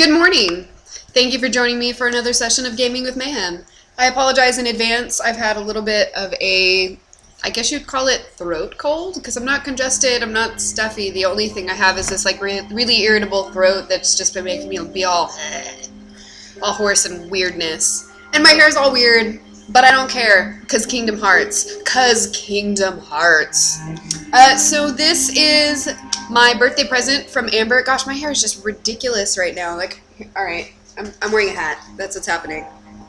Good morning. Thank you for joining me for another session of Gaming with Mayhem. I apologize in advance. I've had a little bit of a, I guess you'd call it throat cold, because I'm not congested, I'm not stuffy. The only thing I have is this like really irritable throat that's just been making me be all hoarse and weirdness. And my hair's all weird, but I don't care, because Kingdom Hearts. So this is my birthday present from Amber. Gosh, my hair is just ridiculous right now. Like, alright, I'm wearing a hat. That's what's happening.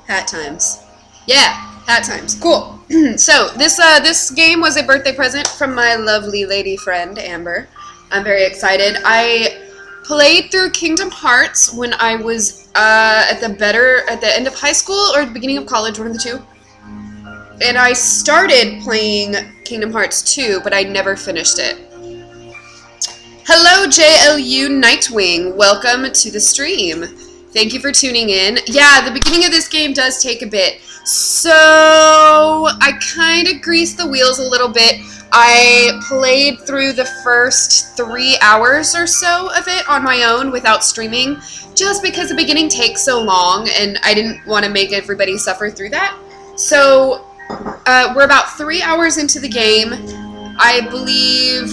Hat times. Yeah, hat times. Cool. So, this game was a birthday present from my lovely lady friend, Amber. I'm very excited. I played through Kingdom Hearts when I was at the end of high school or the beginning of college, one of the two. And I started playing Kingdom Hearts 2, but I never finished it. Hello, JLU Nightwing. Welcome to the stream. Thank you for tuning in. Yeah, the beginning of this game does take a bit. So, I kind of greased the wheels a little bit. I played through the first 3 hours or so of it on my own without streaming, just because the beginning takes so long, and I didn't want to make everybody suffer through that. So, we're about 3 hours into the game. I believe,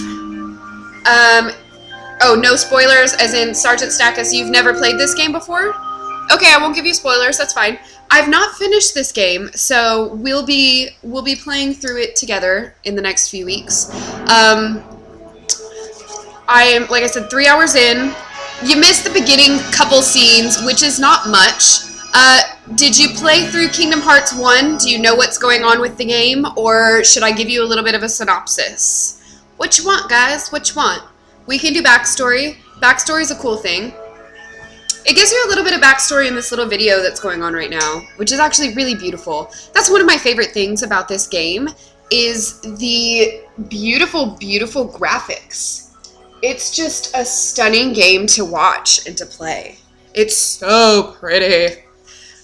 oh, no spoilers, as in Sergeant Stackus, you've never played this game before? Okay, I won't give you spoilers, that's fine. I've not finished this game, so we'll be playing through it together in the next few weeks. I am, like I said, 3 hours in. You missed the beginning couple scenes, which is not much. Did you play through Kingdom Hearts 1? Do you know what's going on with the game? Or should I give you a little bit of a synopsis? What you want, guys? What you want? We can do backstory. Backstory is a cool thing. It gives you a little bit of backstory in this little video that's going on right now, which is actually really beautiful. That's one of my favorite things about this game, is the beautiful, beautiful graphics. It's just a stunning game to watch and to play. It's so pretty.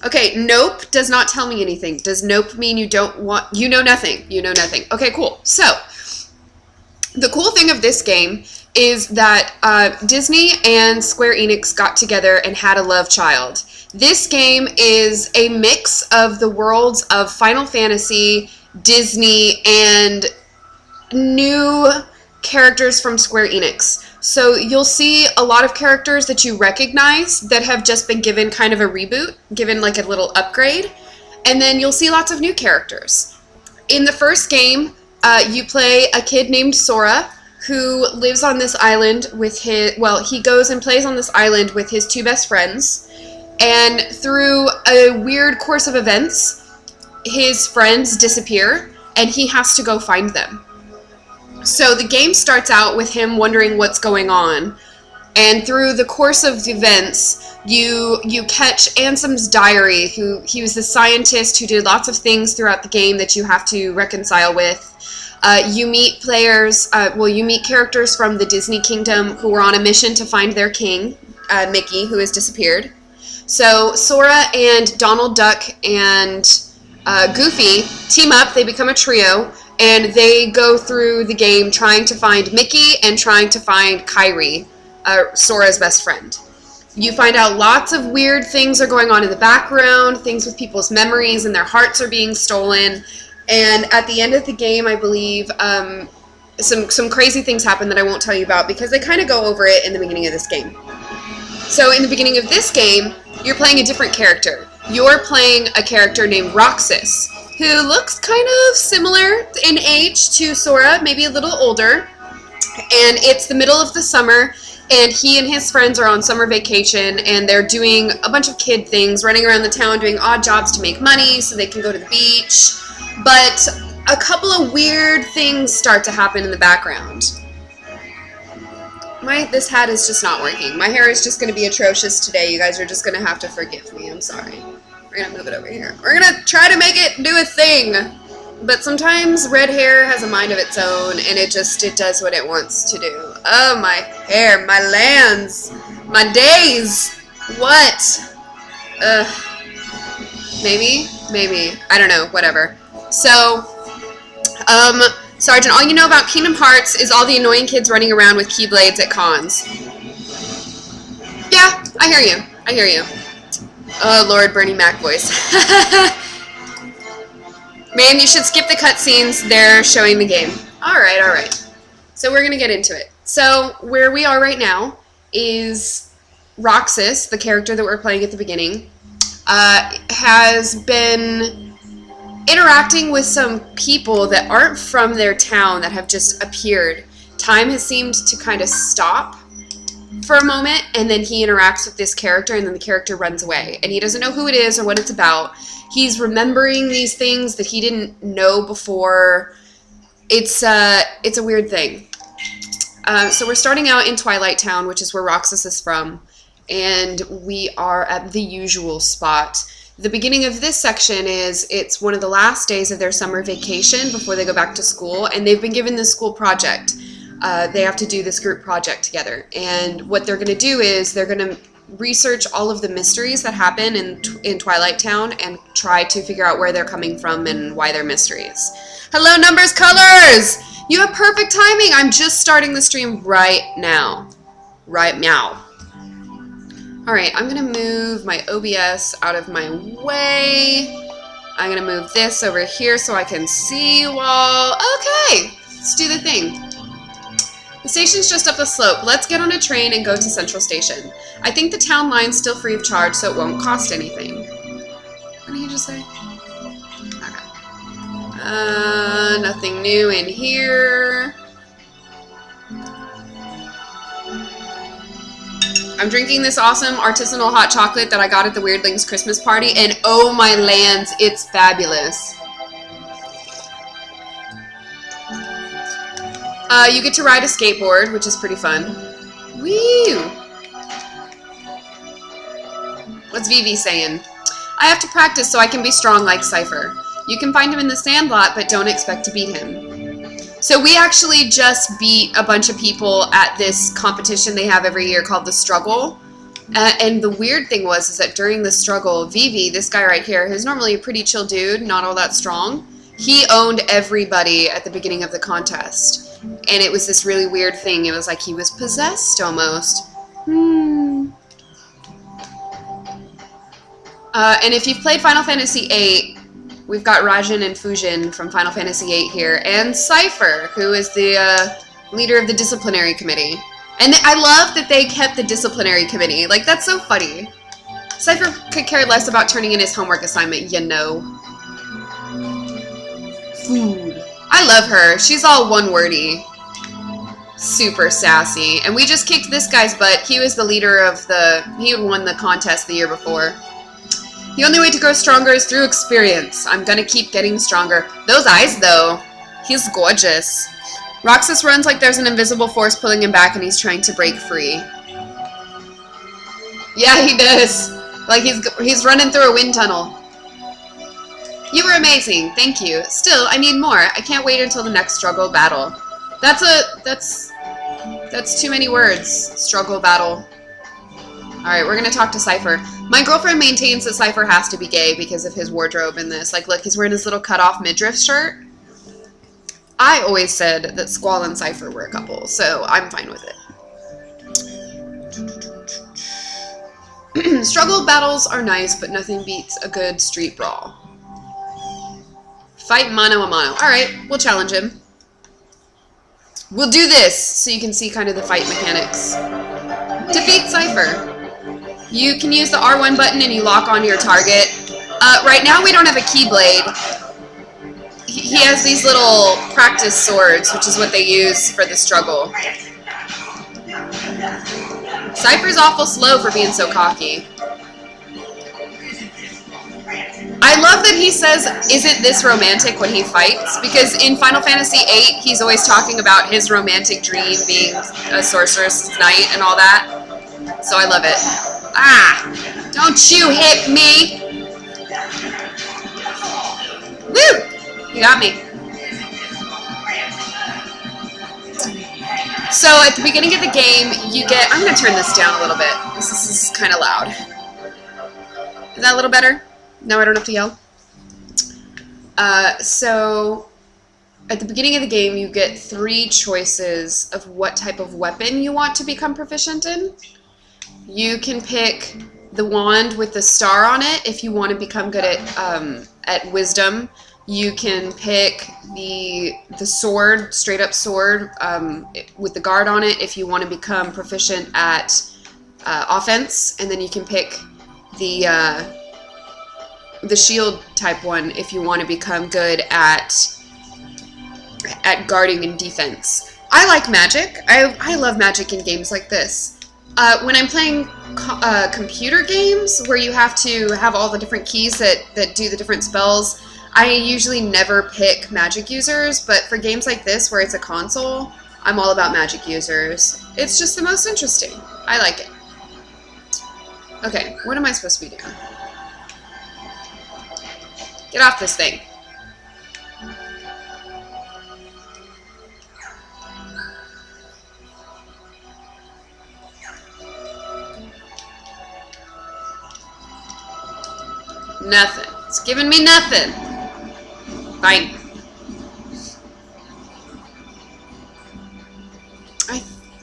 Okay, nope does not tell me anything. Does nope mean you don't want, you know nothing. You know nothing. Okay, cool. So, the cool thing of this game is that Disney and Square Enix got together and had a love child. This game is a mix of the worlds of Final Fantasy, Disney, and new characters from Square Enix. So you'll see a lot of characters that you recognize that have just been given kind of a reboot, given like a little upgrade, and then you'll see lots of new characters. In the first game, you play a kid named Sora, who lives on this island with his, well, he goes and plays on this island with his two best friends, and through a weird course of events, his friends disappear, and he has to go find them. So the game starts out with him wondering what's going on, and through the course of events, you catch Ansem's diary, he was the scientist who did lots of things throughout the game that you have to reconcile with. You meet players, you meet characters from the Disney Kingdom who were on a mission to find their king, Mickey, who has disappeared. So Sora and Donald Duck and Goofy team up, they become a trio, and they go through the game trying to find Mickey and trying to find Kairi, Sora's best friend. You find out lots of weird things are going on in the background, things with people's memories and their hearts are being stolen. And at the end of the game, I believe, some crazy things happen that I won't tell you about because they kind of go over it in the beginning of this game. So in the beginning of this game, you're playing a different character. You're playing a character named Roxas, who looks kind of similar in age to Sora, maybe a little older. And it's the middle of the summer, and he and his friends are on summer vacation, and they're doing a bunch of kid things, running around the town doing odd jobs to make money so they can go to the beach. But a couple of weird things start to happen in the background. This hat is just not working. My hair is just going to be atrocious today. You guys are just going to have to forgive me. I'm sorry. We're going to move it over here. We're going to try to make it do a thing. But sometimes red hair has a mind of its own, and it does what it wants to do. Oh, my hair, my lands, my days. What? Maybe? Maybe. I don't know. Whatever. So, Sergeant, all you know about Kingdom Hearts is all the annoying kids running around with keyblades at cons. Yeah, I hear you. I hear you. Oh, Lord, Bernie Mac voice. Man, you should skip the cutscenes. They're showing the game. Alright, alright. So we're going to get into it. So where we are right now is Roxas, the character that we're playing at the beginning, has been interacting with some people that aren't from their town that have just appeared. Time has seemed to kind of stop for a moment, and then he interacts with this character, and then the character runs away. And he doesn't know who it is or what it's about. He's remembering these things that he didn't know before. It's a weird thing. So we're starting out in Twilight Town, which is where Roxas is from, and we are at the usual spot. The beginning of this section it's one of the last days of their summer vacation before they go back to school, and they've been given this school project. They have to do this group project together, and what they're going to do is they're going to research all of the mysteries that happen in Twilight Town and try to figure out where they're coming from and why they're mysteries. Hello, Numbers Colors! You have perfect timing! I'm just starting the stream right now. Right now. Alright, I'm going to move my OBS out of my way. I'm going to move this over here so I can see you all. Okay, let's do the thing. The station's just up the slope. Let's get on a train and go to Central Station. I think the town line's still free of charge, so it won't cost anything. What did he just say? Okay. Nothing new in here. I'm drinking this awesome artisanal hot chocolate that I got at the Weirdlings Christmas party, and oh my lands, it's fabulous. You get to ride a skateboard, which is pretty fun. Woo! What's Vivi saying? I have to practice so I can be strong like Cypher. You can find him in the Sandlot, but don't expect to beat him. So we actually just beat a bunch of people at this competition they have every year called The Struggle. And the weird thing is that during the struggle, Vivi, this guy right here, who's normally a pretty chill dude, not all that strong, he owned everybody at the beginning of the contest. And it was this really weird thing. It was like he was possessed almost. And if you've played Final Fantasy VIII, we've got Raijin and Fujin from Final Fantasy VIII here, and Cypher, who is the leader of the disciplinary committee. And I love that they kept the disciplinary committee. Like, that's so funny. Cypher could care less about turning in his homework assignment, you know. Food. I love her. She's all one-wordy. Super sassy. And we just kicked this guy's butt. He was the leader of he had won the contest the year before. The only way to grow stronger is through experience. I'm gonna keep getting stronger. Those eyes, though. He's gorgeous. Roxas runs like there's an invisible force pulling him back and he's trying to break free. Yeah, he does. Like he's running through a wind tunnel. You were amazing. Thank you. Still, I need more. I can't wait until the next struggle battle. That's too many words. Struggle battle. Alright, we're gonna talk to Cypher. My girlfriend maintains that Cypher has to be gay because of his wardrobe in this. Like, look, he's wearing his little cut-off midriff shirt. I always said that Squall and Cypher were a couple, so I'm fine with it. Struggle battles are nice, but nothing beats a good street brawl. Fight mano a mano. Alright, we'll challenge him. We'll do this so you can see kind of the fight mechanics. Defeat Cypher. You can use the R1 button and you lock onto your target. Right now we don't have a Keyblade. He has these little practice swords, which is what they use for the struggle. Cypher's awful slow for being so cocky. I love that he says, isn't this romantic when he fights? Because in Final Fantasy VIII, he's always talking about his romantic dream being a sorceress knight and all that. So I love it. Ah! Don't you hit me! Woo! You got me. So at the beginning of the game, you get... I'm going to turn this down a little bit. This is kind of loud. Is that a little better? Now I don't have to yell. So at the beginning of the game, you get 3 choices of what type of weapon you want to become proficient in. You can pick the wand with the star on it. If you want to become good at wisdom, you can pick the sword, straight up sword, with the guard on it if you want to become proficient at offense, and then you can pick the shield type one if you want to become good at guarding and defense. I like magic. I love magic in games like this. When I'm playing computer games where you have to have all the different keys that do the different spells, I usually never pick magic users, but for games like this where it's a console, I'm all about magic users. It's just the most interesting. I like it. Okay, what am I supposed to be doing? Get off this thing. Nothing. It's giving me nothing. Fine.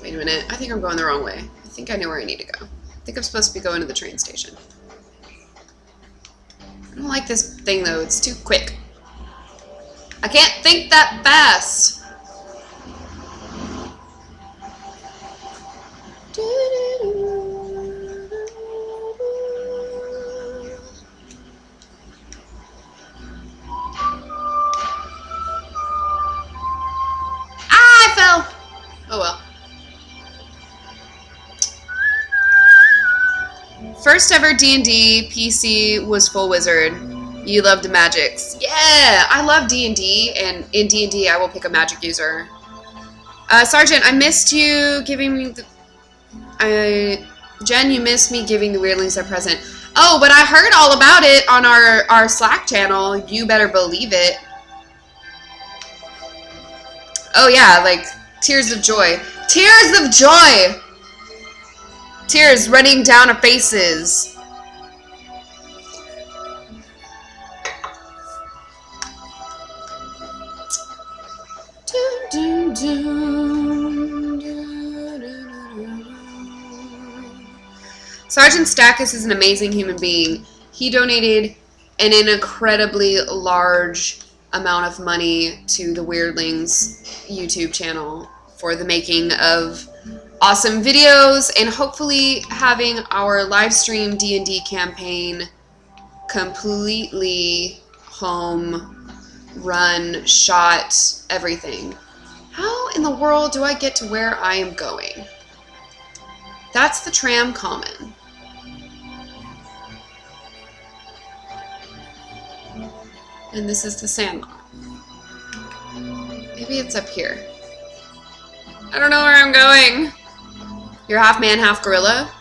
Wait a minute. I think I'm going the wrong way. I think I know where I need to go. I think I'm supposed to be going to the train station. I don't like this thing, though. It's too quick. I can't think that fast. I fell. Oh well. First ever D&D PC was Full Wizard. You love the magics. Yeah, I love D&D, and in D&D I will pick a magic user. Sergeant, I missed you giving me the... Jen, you missed me giving the weirdlings a present. Oh, but I heard all about it on our Slack channel. You better believe it. Oh yeah, like tears of joy. Tears of joy! Tears running down our faces. Sergeant Stackus is an amazing human being. He donated an incredibly large amount of money to the Weirdlings YouTube channel for the making of awesome videos and hopefully having our live stream D&D campaign completely home run, shot, everything. How in the world do I get to where I am going? That's the tram common. And this is the sandlot. Maybe it's up here. I don't know where I'm going. You're half man, half gorilla?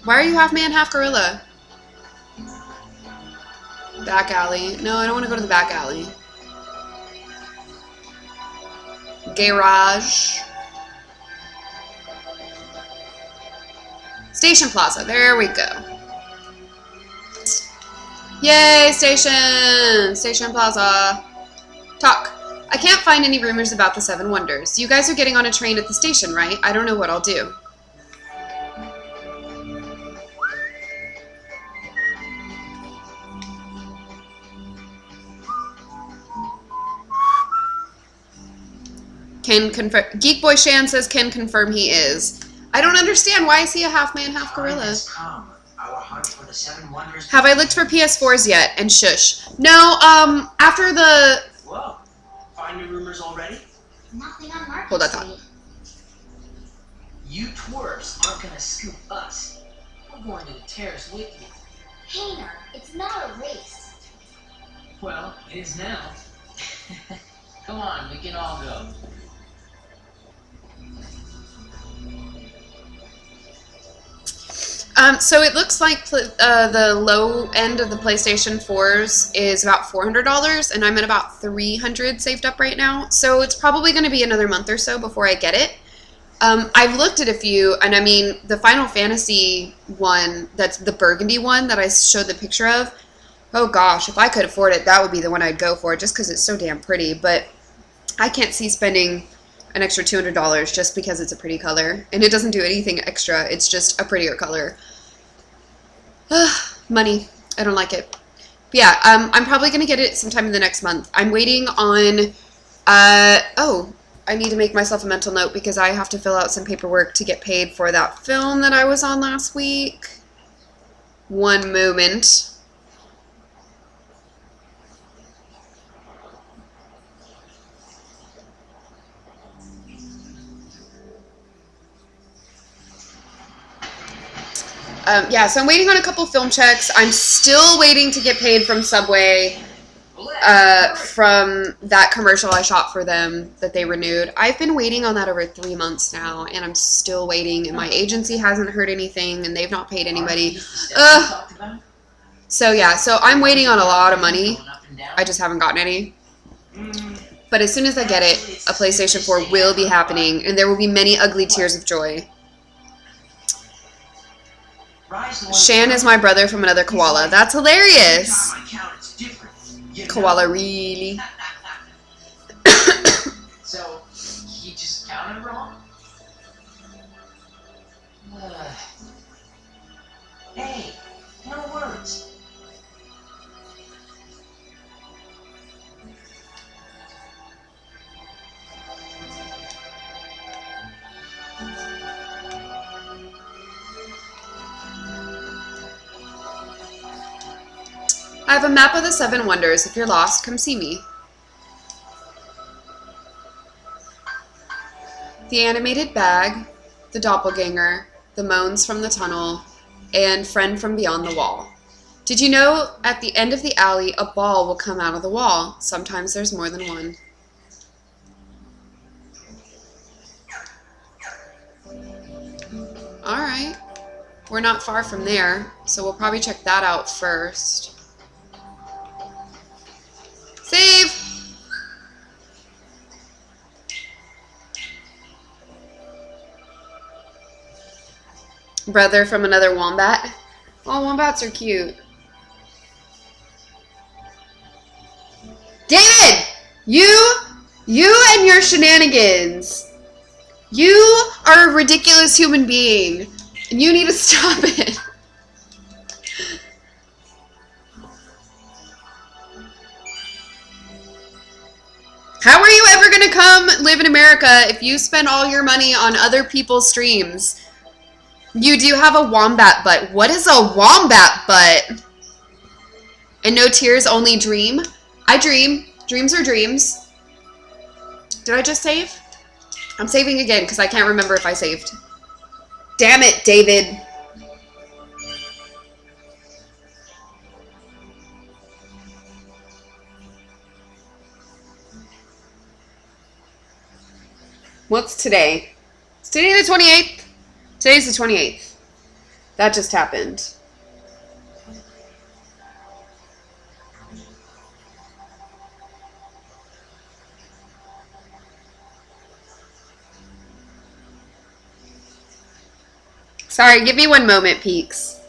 Why are you half man, half gorilla? Back alley. No, I don't want to go to the back alley. Garage. Station Plaza. There we go. Yay, station! Station Plaza. Talk. I can't find any rumors about the Seven Wonders. You guys are getting on a train at the station, right? I don't know what I'll do. Can confirm. Geek Boy Shan says can confirm he is. I don't understand. Why is he a half man, half gorilla? Have I looked for PS4s yet? And shush. No. After the. Whoa. Find new rumors already? Nothing on Market Hold that thought. You twerps aren't gonna scoop us. We're going to the terrace with you. Hey now, it's not a race. Well, it is now. Come on, we can all go. So it looks like the low end of the PlayStation 4s is about $400, and I'm at about $300 saved up right now. So it's probably going to be another month or so before I get it. I've looked at a few, and I mean, the Final Fantasy one, that's the burgundy one that I showed the picture of, oh gosh, if I could afford it, that would be the one I'd go for, just because it's so damn pretty. But I can't see spending an extra $200 just because it's a pretty color. And it doesn't do anything extra, it's just a prettier color. Money. I don't like it. But yeah, I'm probably going to get it sometime in the next month. I'm waiting on... oh, I need to make myself a mental note because I have to fill out some paperwork to get paid for that film that I was on last week. One moment. Yeah, so I'm waiting on a couple film checks. I'm still waiting to get paid from Subway from that commercial I shot for them that they renewed. I've been waiting on that over 3 months now, and I'm still waiting, and my agency hasn't heard anything, and they've not paid anybody. So yeah, so I'm waiting on a lot of money. I just haven't gotten any. But as soon as I get it, a PlayStation 4 will be happening, and there will be many ugly tears of joy. Shan is my brother from another koala. That's hilarious. Koala, really? So, he just counted wrong? Hey, no words. I have a map of the 7 wonders. If you're lost, come see me. The animated bag, the doppelganger, the moans from the tunnel, and friend from beyond the wall. Did you know at the end of the alley, a ball will come out of the wall? Sometimes there's more than one. Alright. We're not far from there, so we'll probably check that out first. Save! Brother from another wombat. Oh, wombats are cute. David! You and your shenanigans. You are a ridiculous human being, and you need to stop it. How are you ever going to come live in America if you spend all your money on other people's streams? You do have a wombat butt. What is a wombat butt? And no tears, only dream? I dream. Dreams are dreams. Did I just save? I'm saving again because I can't remember if I saved. Damn it, David. What's today? Is today the 28th? Today's the 28th. That just happened. Sorry, give me one moment, Peaks.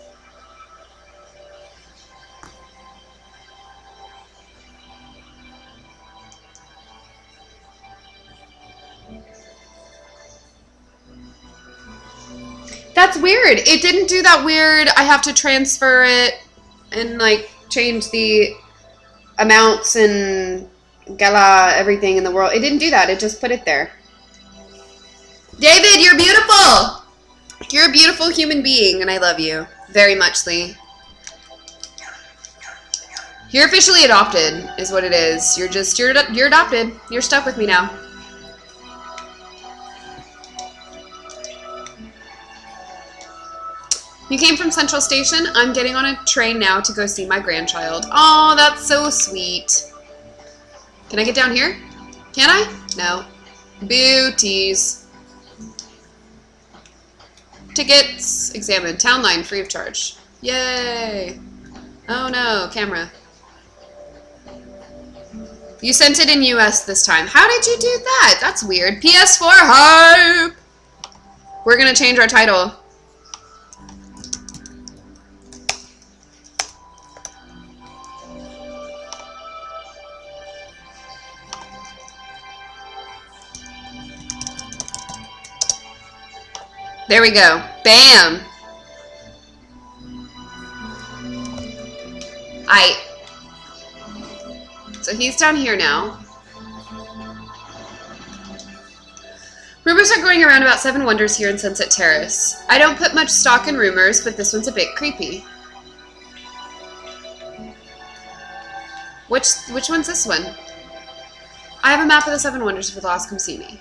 That's weird. It didn't do that weird. I have to transfer it and like change the amounts and gala everything in the world. It didn't do that. It just put it there. David, you're beautiful. You're a beautiful human being, and I love you very much, Lee. You're officially adopted, is what it is. You're adopted. You're stuck with me now. You came from Central Station. I'm getting on a train now to go see my grandchild. Oh, that's so sweet. Can I get down here? Can I? No. Booties. Tickets. Examine. Town line, free of charge. Yay. Oh no, camera. You sent it in US this time. How did you do that? That's weird. PS4 hype! We're gonna change our title. There we go. Bam! So he's down here now. Rumors are going around about 7 wonders here in Sunset Terrace. I don't put much stock in rumors, but this one's a bit creepy. Which one's this one? I have a map of the 7 wonders. If you're lost, come see me.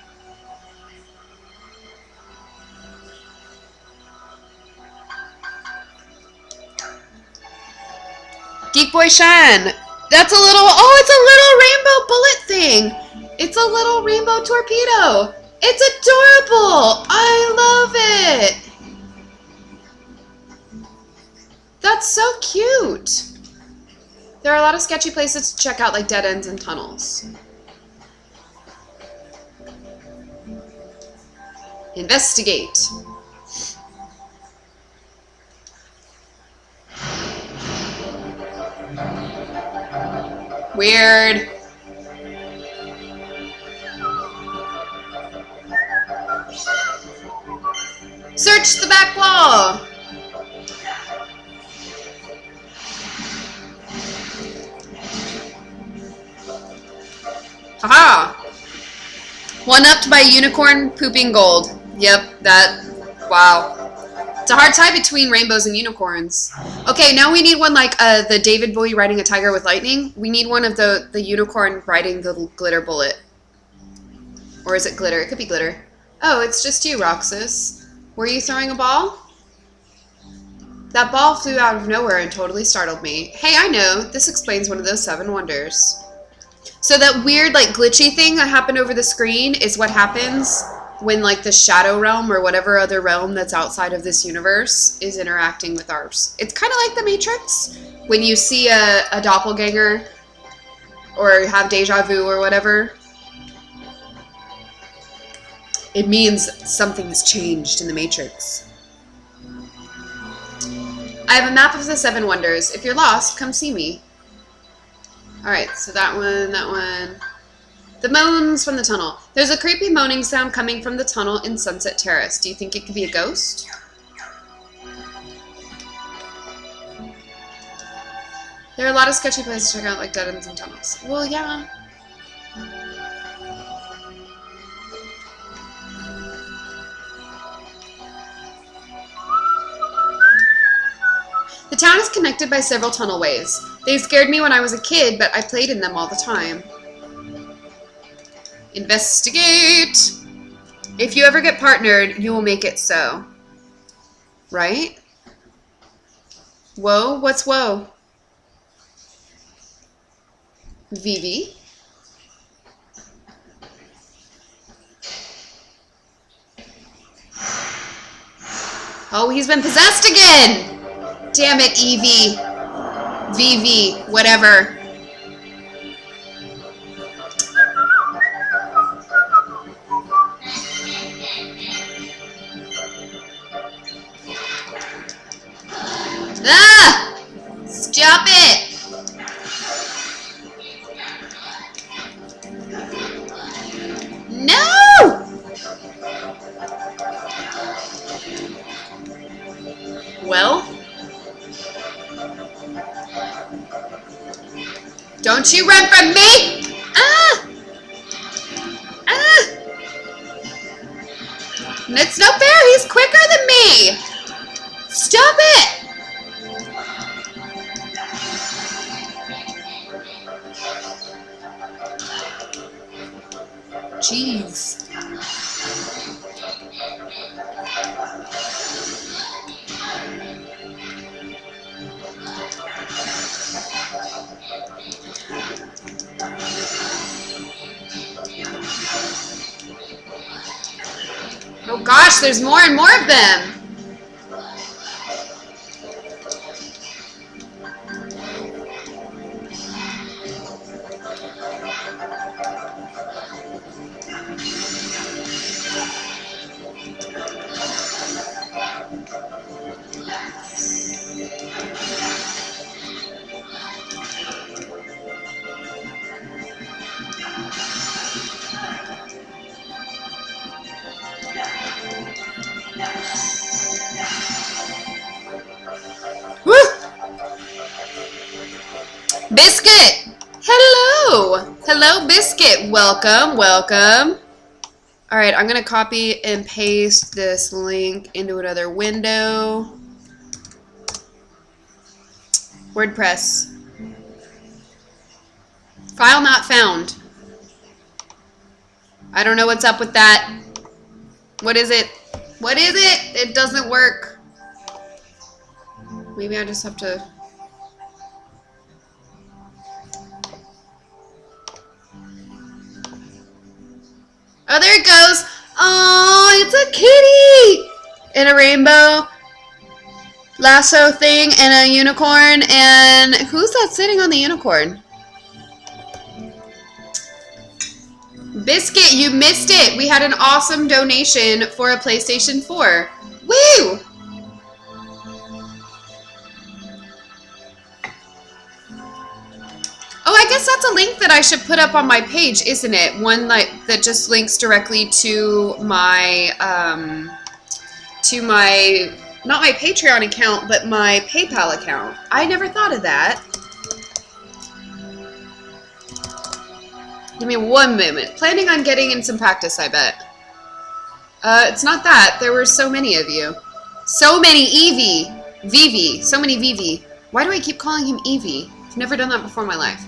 Geek Boy Shan! That's a little... Oh, it's a little rainbow bullet thing! It's a little rainbow torpedo! It's adorable! I love it! That's so cute! There are a lot of sketchy places to check out, like dead ends and tunnels. Investigate. Weird. Search the back wall. Haha. One-upped by unicorn pooping gold. Yep, that. Wow. It's a hard tie between rainbows and unicorns. Okay, now we need one like the David Bowie riding a tiger with lightning. We need one of the unicorn riding the glitter bullet. Or is it glitter? It could be glitter. Oh, it's just you, Roxas. Were you throwing a ball? That ball flew out of nowhere and totally startled me. Hey, I know. This explains one of those 7 wonders. So that weird, like, glitchy thing that happened over the screen is what happens when, like, the shadow realm or whatever other realm that's outside of this universe is interacting with ours. It's kind of like the Matrix. When you see a doppelganger or have deja vu or whatever, it means something's changed in the Matrix. I have a map of the 7 wonders. If you're lost, come see me. Alright, so that one. The moans from the tunnel. There's a creepy moaning sound coming from the tunnel in Sunset Terrace. Do you think it could be a ghost? There are a lot of sketchy places to check out, like dead ends and tunnels. Well, yeah. The town is connected by several tunnelways. They scared me when I was a kid, but I played in them all the time. Investigate! If you ever get partnered, you will make it so. Right? Whoa? What's whoa? Vivi? Oh, he's been possessed again! Damn it, Evie. Vivi, whatever. Ah! Stop it! No! Well? Don't you run from me! Ah! Ah! It's no fair, he's quicker than me! Stop it! Jeez. Oh gosh, there's more and more of them. Biscuit! Hello! Hello, Biscuit. Welcome, welcome. Alright, I'm going to copy and paste this link into another window. WordPress. File not found. I don't know what's up with that. What is it? What is it? It doesn't work. Maybe I just have to... Oh, there it goes. Oh, it's a kitty! In a rainbow lasso thing and a unicorn. And who's that sitting on the unicorn? Biscuit, you missed it. We had an awesome donation for a PlayStation 4. Woo! Oh, I guess that's a link that I should put up on my page, isn't it? One like that just links directly to my not my Patreon account, but my PayPal account. I never thought of that. Give me one moment. Planning on getting in some practice, I bet. It's not that. There were so many of you. So many Evie. Vivi. So many Vivi. Why do I keep calling him Evie? I've never done that before in my life.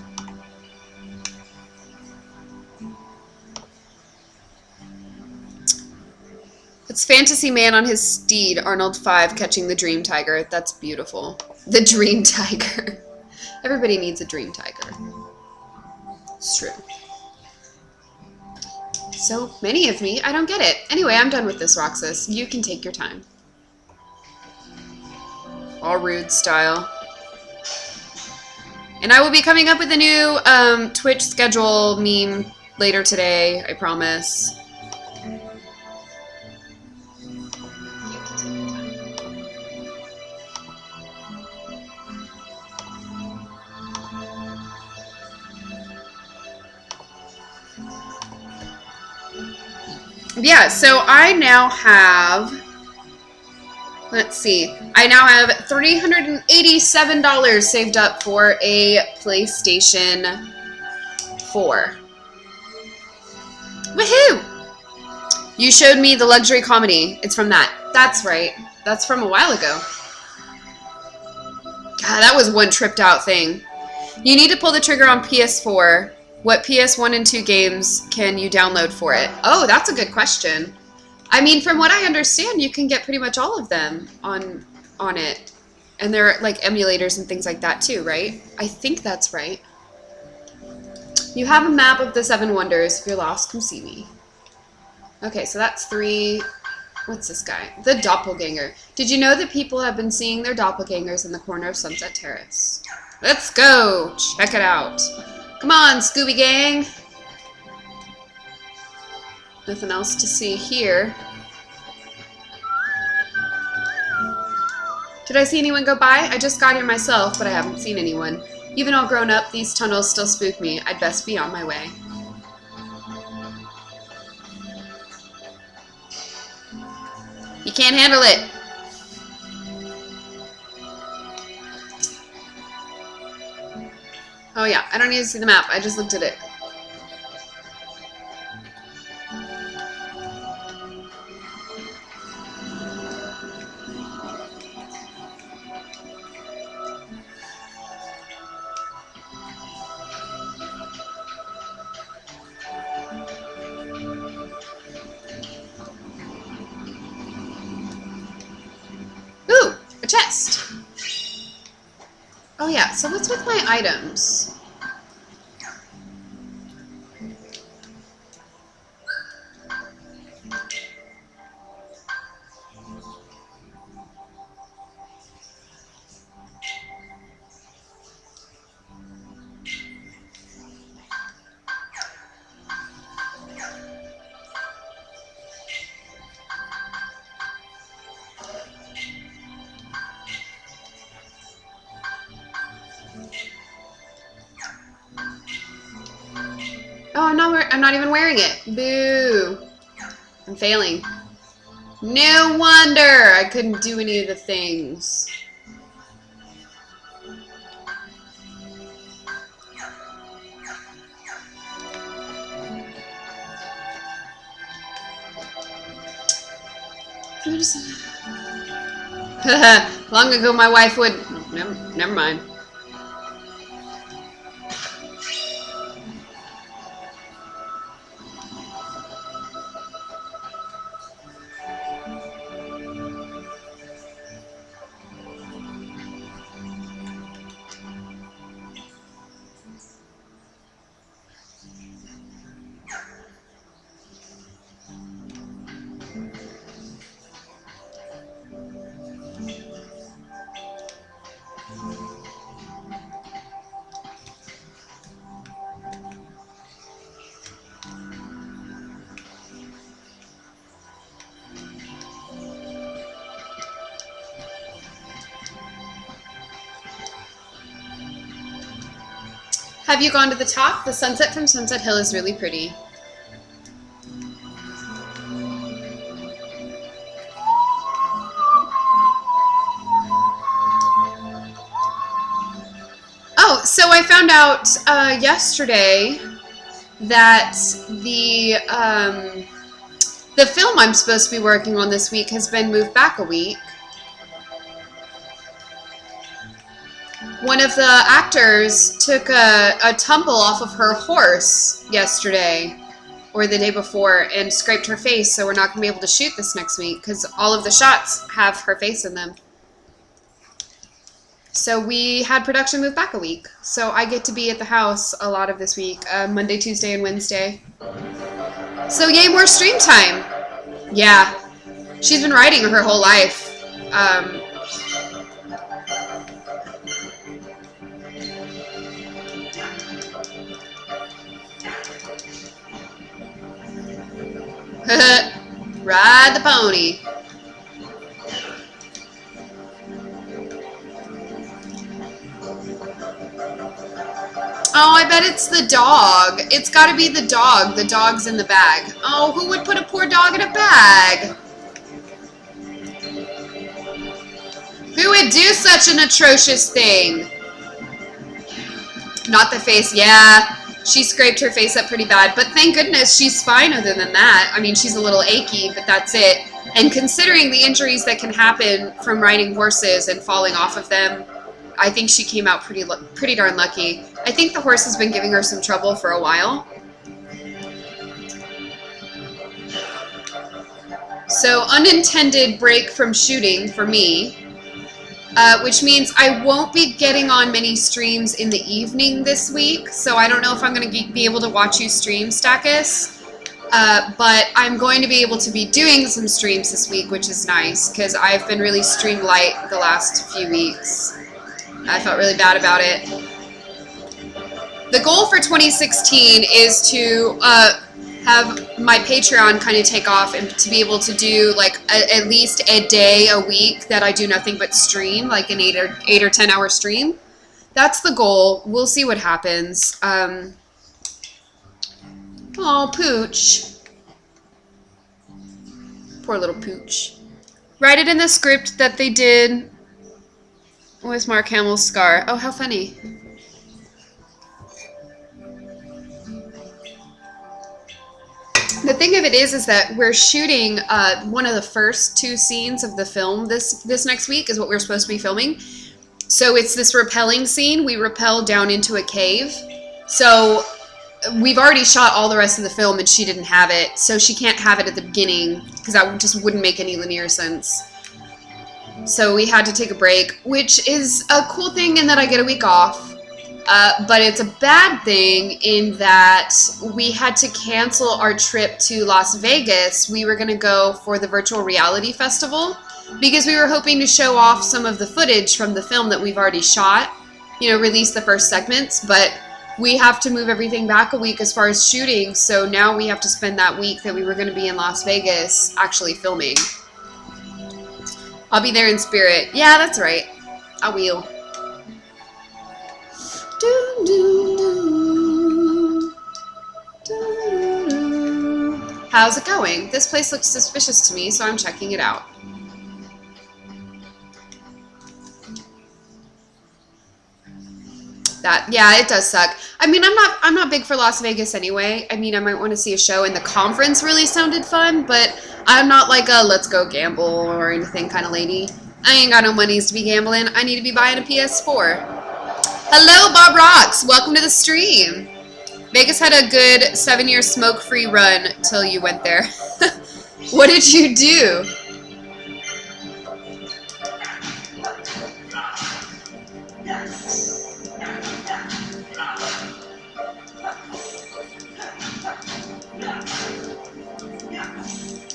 It's Fantasy Man on his steed, Arnold 5, catching the Dream Tiger. That's beautiful. The Dream Tiger. Everybody needs a Dream Tiger. It's true. So many of me, I don't get it. Anyway, I'm done with this, Roxas. You can take your time. All rude style. And I will be coming up with a new Twitch schedule meme later today, I promise. Yeah, so I now have, let's see, I now have $387 saved up for a PlayStation 4. Woohoo! You showed me the luxury comedy. It's from that. That's right. That's from a while ago. God, that was one tripped out thing. You need to pull the trigger on PS4. What PS1 and 2 games can you download for it? Oh, that's a good question. I mean, from what I understand, you can get pretty much all of them on it. And there are like emulators and things like that too, right? I think that's right. You have a map of the 7 wonders. If you're lost, come see me. Okay, so that's 3. What's this guy? The doppelganger. Did you know that people have been seeing their doppelgangers in the corner of Sunset Terrace? Let's go. Check it out. Come on, Scooby Gang. Nothing else to see here. Did I see anyone go by? I just got here myself, but I haven't seen anyone. Even all grown up, these tunnels still spook me. I'd best be on my way. You can't handle it. Oh yeah, I don't need to see the map. I just looked at it. Ooh, a chest. Oh yeah, so what's with my items? Oh, I'm not even wearing it. Boo. I'm failing. No wonder I couldn't do any of the things. Long ago, my wife would. Never mind. Have you gone to the top? The sunset from Sunset Hill is really pretty. Oh, so I found out yesterday that the film I'm supposed to be working on this week has been moved back a week. One of the actors took a tumble off of her horse yesterday, or the day before, and scraped her face, so we're not going to be able to shoot this next week, because all of the shots have her face in them. So we had production move back a week, so I get to be at the house a lot of this week, Monday, Tuesday, and Wednesday. So yay, more stream time! Yeah, she's been writing her whole life. Ride the pony. Oh, I bet it's the dog. It's got to be the dog. The dog's in the bag. Oh, who would put a poor dog in a bag? Who would do such an atrocious thing? Not the face. Yeah, she scraped her face up pretty bad. But thank goodness she's fine other than that. I mean, she's a little achy, but that's it. And considering the injuries that can happen from riding horses and falling off of them, I think she came out pretty darn lucky. I think the horse has been giving her some trouble for a while. So unintended break from shooting for me, which means I won't be getting on many streams in the evening this week. So I don't know if I'm going to be able to watch you stream, Stackus. But I'm going to be able to be doing some streams this week, which is nice, because I've been really stream light the last few weeks. I felt really bad about it. The goal for 2016 is to have my Patreon kind of take off and to be able to do like at least a day a week that I do nothing but stream, like an 8 or 10 hour stream. That's the goal. We'll see what happens. Oh, Pooch. Poor little Pooch. Write it in the script that they did with Mark Hamill's scar. Oh, how funny. The thing of it is that we're shooting one of the first 2 scenes of the film this next week is what we're supposed to be filming. So it's this rappelling scene. We rappel down into a cave. So we've already shot all the rest of the film and she didn't have it. So she can't have it at the beginning because that just wouldn't make any linear sense. So we had to take a break, which is a cool thing in that I get a week off. But it's a bad thing in that we had to cancel our trip to Las Vegas. We were going to go for the Virtual Reality Festival because we were hoping to show off some of the footage from the film that we've already shot, you know, release the first segments, but we have to move everything back a week as far as shooting, so now we have to spend that week that we were going to be in Las Vegas actually filming. I'll be there in spirit. Yeah, that's right. I will. Doo, doo, doo. Doo, doo. How's it going? This place looks suspicious to me, so I'm checking it out. Yeah, it does suck. I mean, I'm not big for Las Vegas anyway. I mean, I might want to see a show, and the conference really sounded fun, but I'm not like a let's go gamble or anything kind of lady. I ain't got no monies to be gambling. I need to be buying a PS4. Hello, Bob Rocks. Welcome to the stream. Vegas had a good 7-year smoke-free run till you went there. What did you do?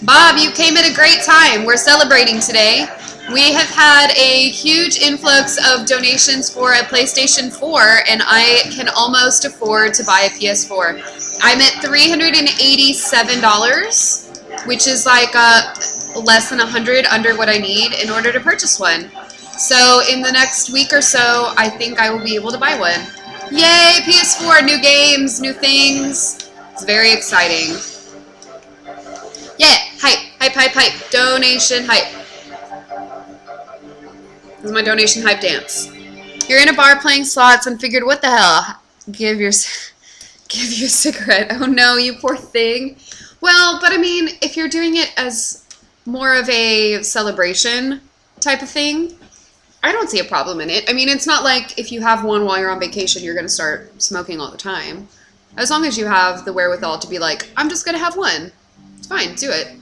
Bob, you came at a great time. We're celebrating today. We have had a huge influx of donations for a PlayStation 4, and I can almost afford to buy a PS4. I'm at $387, which is like less than $100 under what I need in order to purchase one. So in the next week or so, I think I will be able to buy one. Yay, PS4, new games, new things. It's very exciting. Yeah, hype, hype, hype, hype, donation hype. This is my donation hype dance. You're in a bar playing slots and figured, what the hell? Give you a cigarette. Oh no, you poor thing. Well, but I mean, if you're doing it as more of a celebration type of thing, I don't see a problem in it. I mean, it's not like if you have one while you're on vacation, you're going to start smoking all the time. As long as you have the wherewithal to be like, I'm just going to have one. It's fine, do it.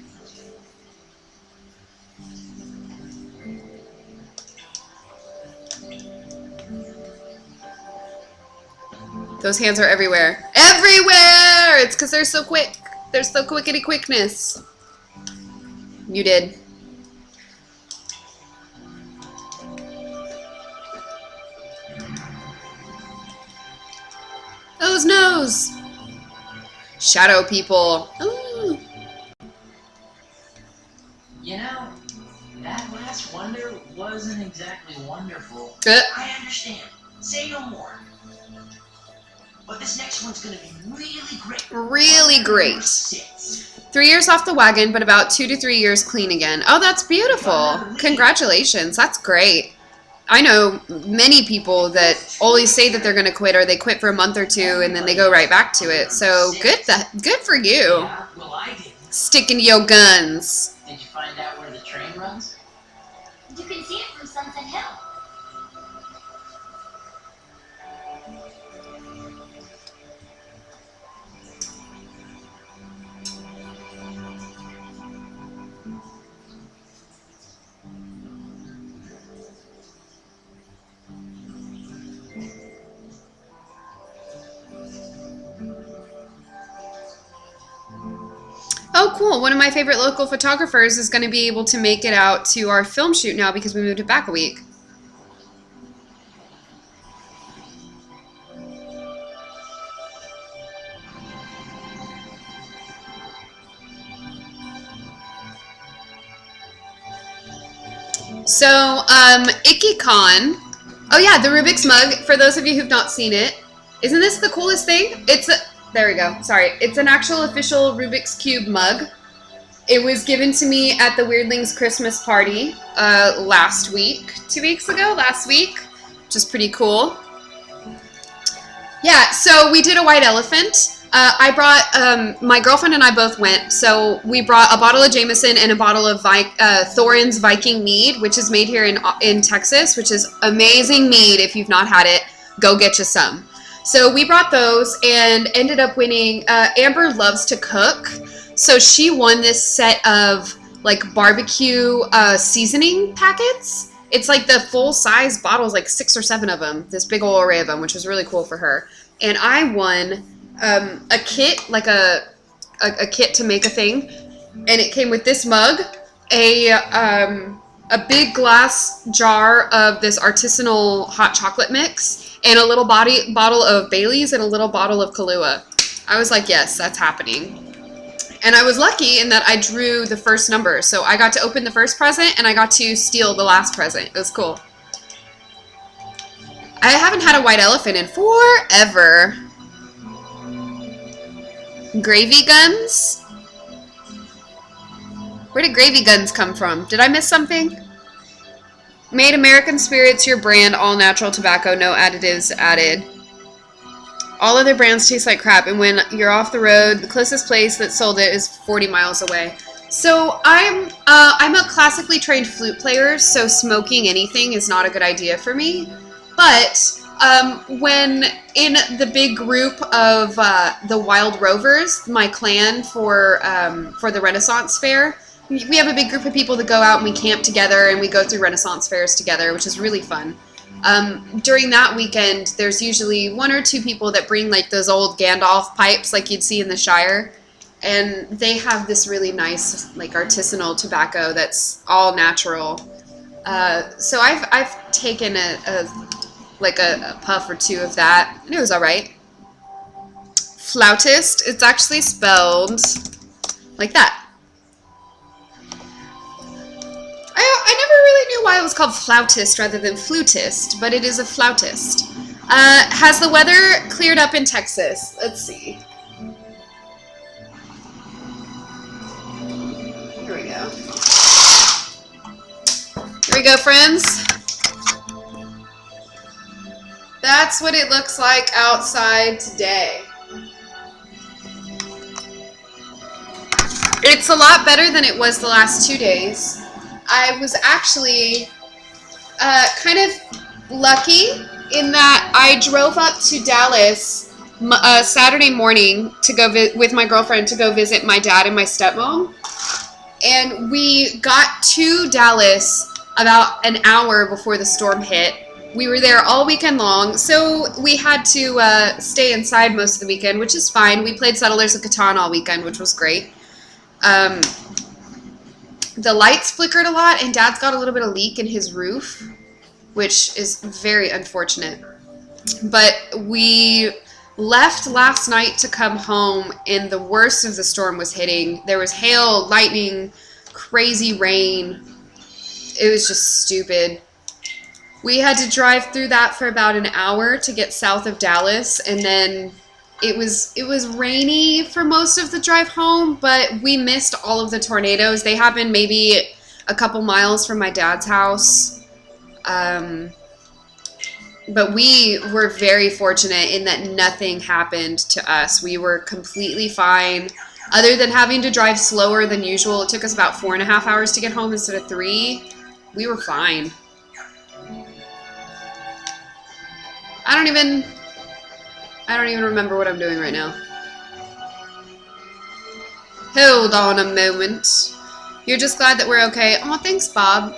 Those hands are everywhere. Everywhere! It's because they're so quick. They're so quickity quickness. You did. Those nose. Shadow people. Ooh. You know, that last wonder wasn't exactly wonderful. I understand. Say no more. But this next one's gonna be really great. Really great. 6. 3 years off the wagon, but about 2 to 3 years clean again. Oh, that's beautiful. Congratulations. That's great. I know many people that always say that they're going to quit, or they quit for a month or two and then they go right back to it. So good for you. Yeah, well, I did. Sticking to your guns. Did you find out where the train runs? You can see it from Sunset Hill. Oh, cool. One of my favorite local photographers is going to be able to make it out to our film shoot now because we moved it back a week. So, IckyCon. Oh yeah, the Rubik's mug, for those of you who've not seen it. Isn't this the coolest thing? There we go. Sorry. It's an actual official Rubik's Cube mug. It was given to me at the Weirdlings Christmas party last week. 2 weeks ago? Last week. Which is pretty cool. Yeah, so we did a white elephant. I brought, my girlfriend and I both went, so we brought a bottle of Jameson and a bottle of Thorin's Viking Mead, which is made here in Texas, which is amazing mead. If you've not had it, go get you some. So we brought those and ended up winning. Amber loves to cook, so she won this set of like barbecue seasoning packets. It's like the full-size bottles, like 6 or 7 of them, this big old array of them, which was really cool for her. And I won a kit, like a kit to make a thing, and it came with this mug, a big glass jar of this artisanal hot chocolate mix, and a little bottle of Bailey's and a little bottle of Kahlua. I was like, yes, that's happening. And I was lucky in that I drew the first number, so I got to open the first present and I got to steal the last present. It was cool. I haven't had a white elephant in forever. Gravy guns? Where did gravy guns come from? Did I miss something? Made American Spirits your brand, all natural tobacco, no additives added. All other brands taste like crap, and when you're off the road, the closest place that sold it is 40 miles away. So I'm a classically trained flute player, so smoking anything is not a good idea for me. But when in the big group of the Wild Rovers, my clan for the Renaissance Fair, we have a big group of people that go out and we camp together and we go through Renaissance fairs together, which is really fun. During that weekend, there's usually 1 or 2 people that bring like those old Gandalf pipes like you'd see in the Shire. And they have this really nice, like, artisanal tobacco that's all natural. So I've taken a puff or 2 of that, and it was all right. Flautist, it's actually spelled like that. I never really knew why it was called flautist rather than flutist, but it is a flautist. Has the weather cleared up in Texas? Let's see. Here we go. Here we go, friends. That's what it looks like outside today. It's a lot better than it was the last 2 days. I was actually kind of lucky in that I drove up to Dallas Saturday morning to go with my girlfriend to go visit my dad and my stepmom. And we got to Dallas about an hour before the storm hit. We were there all weekend long, so we had to stay inside most of the weekend, which is fine. We played Settlers of Catan all weekend, which was great. The lights flickered a lot, and Dad's got a little bit of leak in his roof, which is very unfortunate. But we left last night to come home, and the worst of the storm was hitting. There was hail, lightning, crazy rain. It was just stupid. We had to drive through that for about an hour to get south of Dallas, and then it was rainy for most of the drive home, but we missed all of the tornadoes. They happened maybe a couple miles from my dad's house. But we were very fortunate in that nothing happened to us. We were completely fine. Other than having to drive slower than usual, it took us about 4.5 hours to get home instead of 3. We were fine. I don't even remember what I'm doing right now. Hold on a moment. You're just glad that we're okay. Oh, thanks, Bob.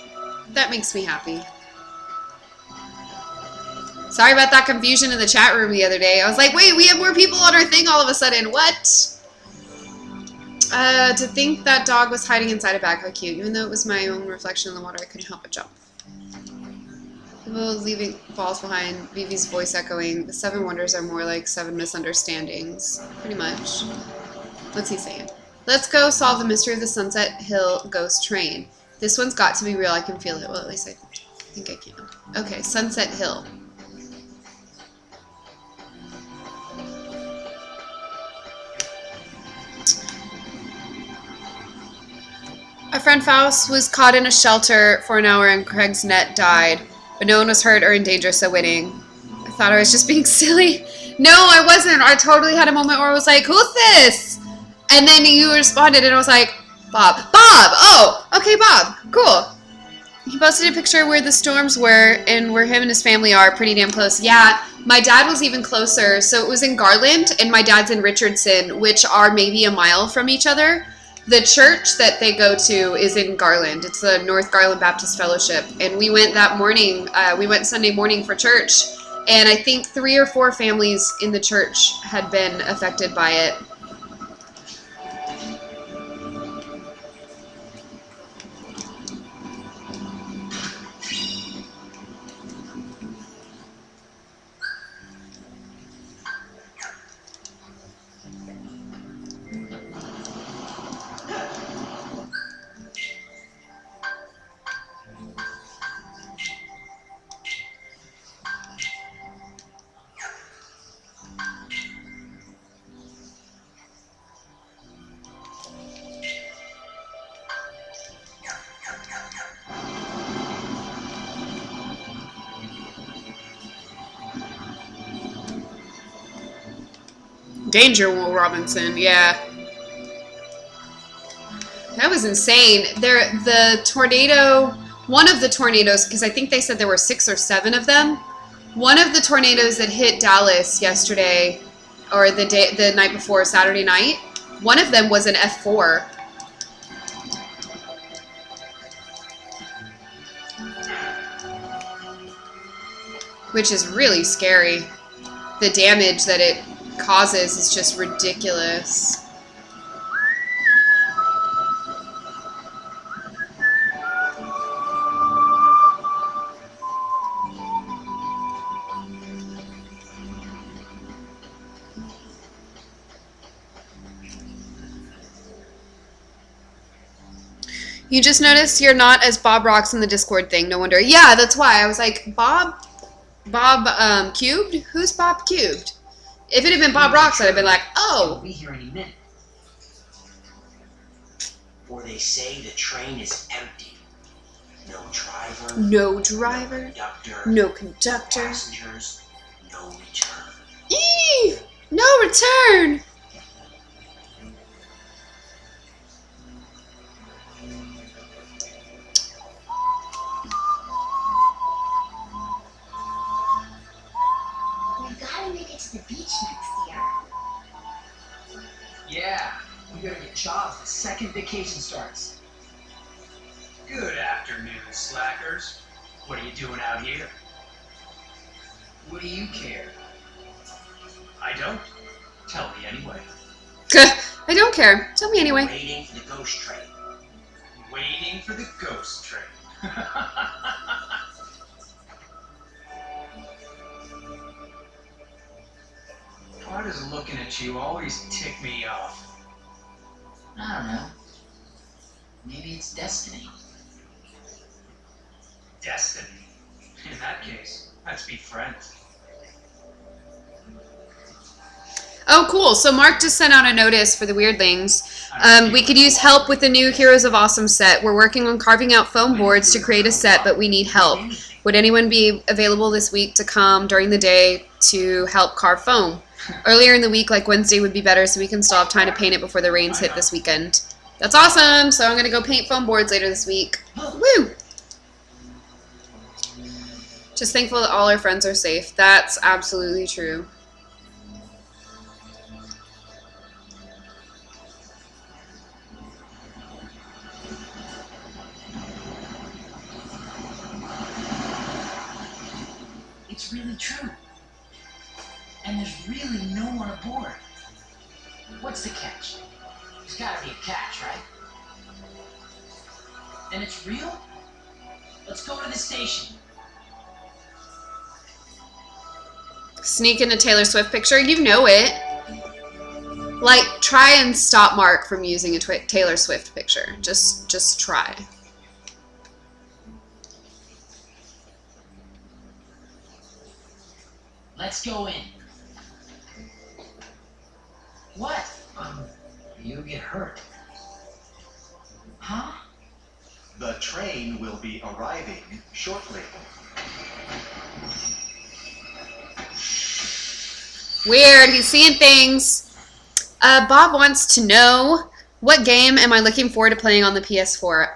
That makes me happy. Sorry about that confusion in the chat room the other day. I was like, wait, we have more people on our thing all of a sudden. What? To think that dog was hiding inside a bag. How cute. Even though it was my own reflection in the water, I couldn't help but jump. People leaving balls behind. Vivi's voice echoing. The 7 wonders are more like 7 misunderstandings. Pretty much. What's he saying? Let's go solve the mystery of the Sunset Hill ghost train. This one's got to be real. I can feel it. Well, at least I think I can. Okay, Sunset Hill. Our friend Faust was caught in a shelter for an hour and Craig's net died, but no one was hurt or in danger, so winning. I thought I was just being silly. No, I wasn't. I totally had a moment where I was like, who's this? And then you responded and I was like, Bob. Bob! Oh, okay, Bob. Cool. He posted a picture where the storms were and where him and his family are pretty damn close. Yeah, my dad was even closer. So it was in Garland and my dad's in Richardson, which are maybe a mile from each other. The church that they go to is in Garland. It's the North Garland Baptist Fellowship. And we went that morning, we went Sunday morning for church. And I think 3 or 4 families in the church had been affected by it. Danger Will Robinson, yeah. That was insane. The tornado, one of the tornadoes, because I think they said there were 6 or 7 of them. One of the tornadoes that hit Dallas yesterday, or the night before, Saturday night, one of them was an F4. Which is really scary. The damage that it causes is just ridiculous. You just noticed you're not as Bob Rocks in the Discord thing. No wonder. Yeah, that's why. I was like, Bob Cubed? Who's Bob Cubed? If it had been Bob Rocks, I'd have been like, oh. We'll be here any minute. Or they say the train is empty. No driver. No driver. No conductor. No conductor. No passengers. No return. Eee! No return! The beach next year. Yeah, we gotta get jobs the second vacation starts. Good afternoon, slackers. What are you doing out here? What do you care? I don't. Tell me anyway. I don't care. Tell me anyway. Waiting for the ghost train. Waiting for the ghost train. Why does looking at you always tick me off? I don't know. Maybe it's destiny. Destiny. In that case, let's be friends. Oh, cool. So Mark just sent out a notice for the Weirdlings. We could use help with the new Heroes of Awesome set. We're working on carving out foam boards to create a set, but we need help. Would anyone be available this week to come during the day to help carve foam? Earlier in the week, like Wednesday, would be better so we can still have time to paint it before the rains hit this weekend. That's awesome! So I'm going to go paint foam boards later this week. Woo! Just thankful that all our friends are safe. That's absolutely true. It's really true. And there's really no one aboard. What's the catch? There's gotta be a catch, right? And it's real? Let's go to the station. Sneak in a Taylor Swift picture? You know it. Like, try and stop Mark from using a Taylor Swift picture. Just try. Let's go in. What? You get hurt. Huh? The train will be arriving shortly. Weird, he's seeing things. Bob wants to know, what game am I looking forward to playing on the PS4?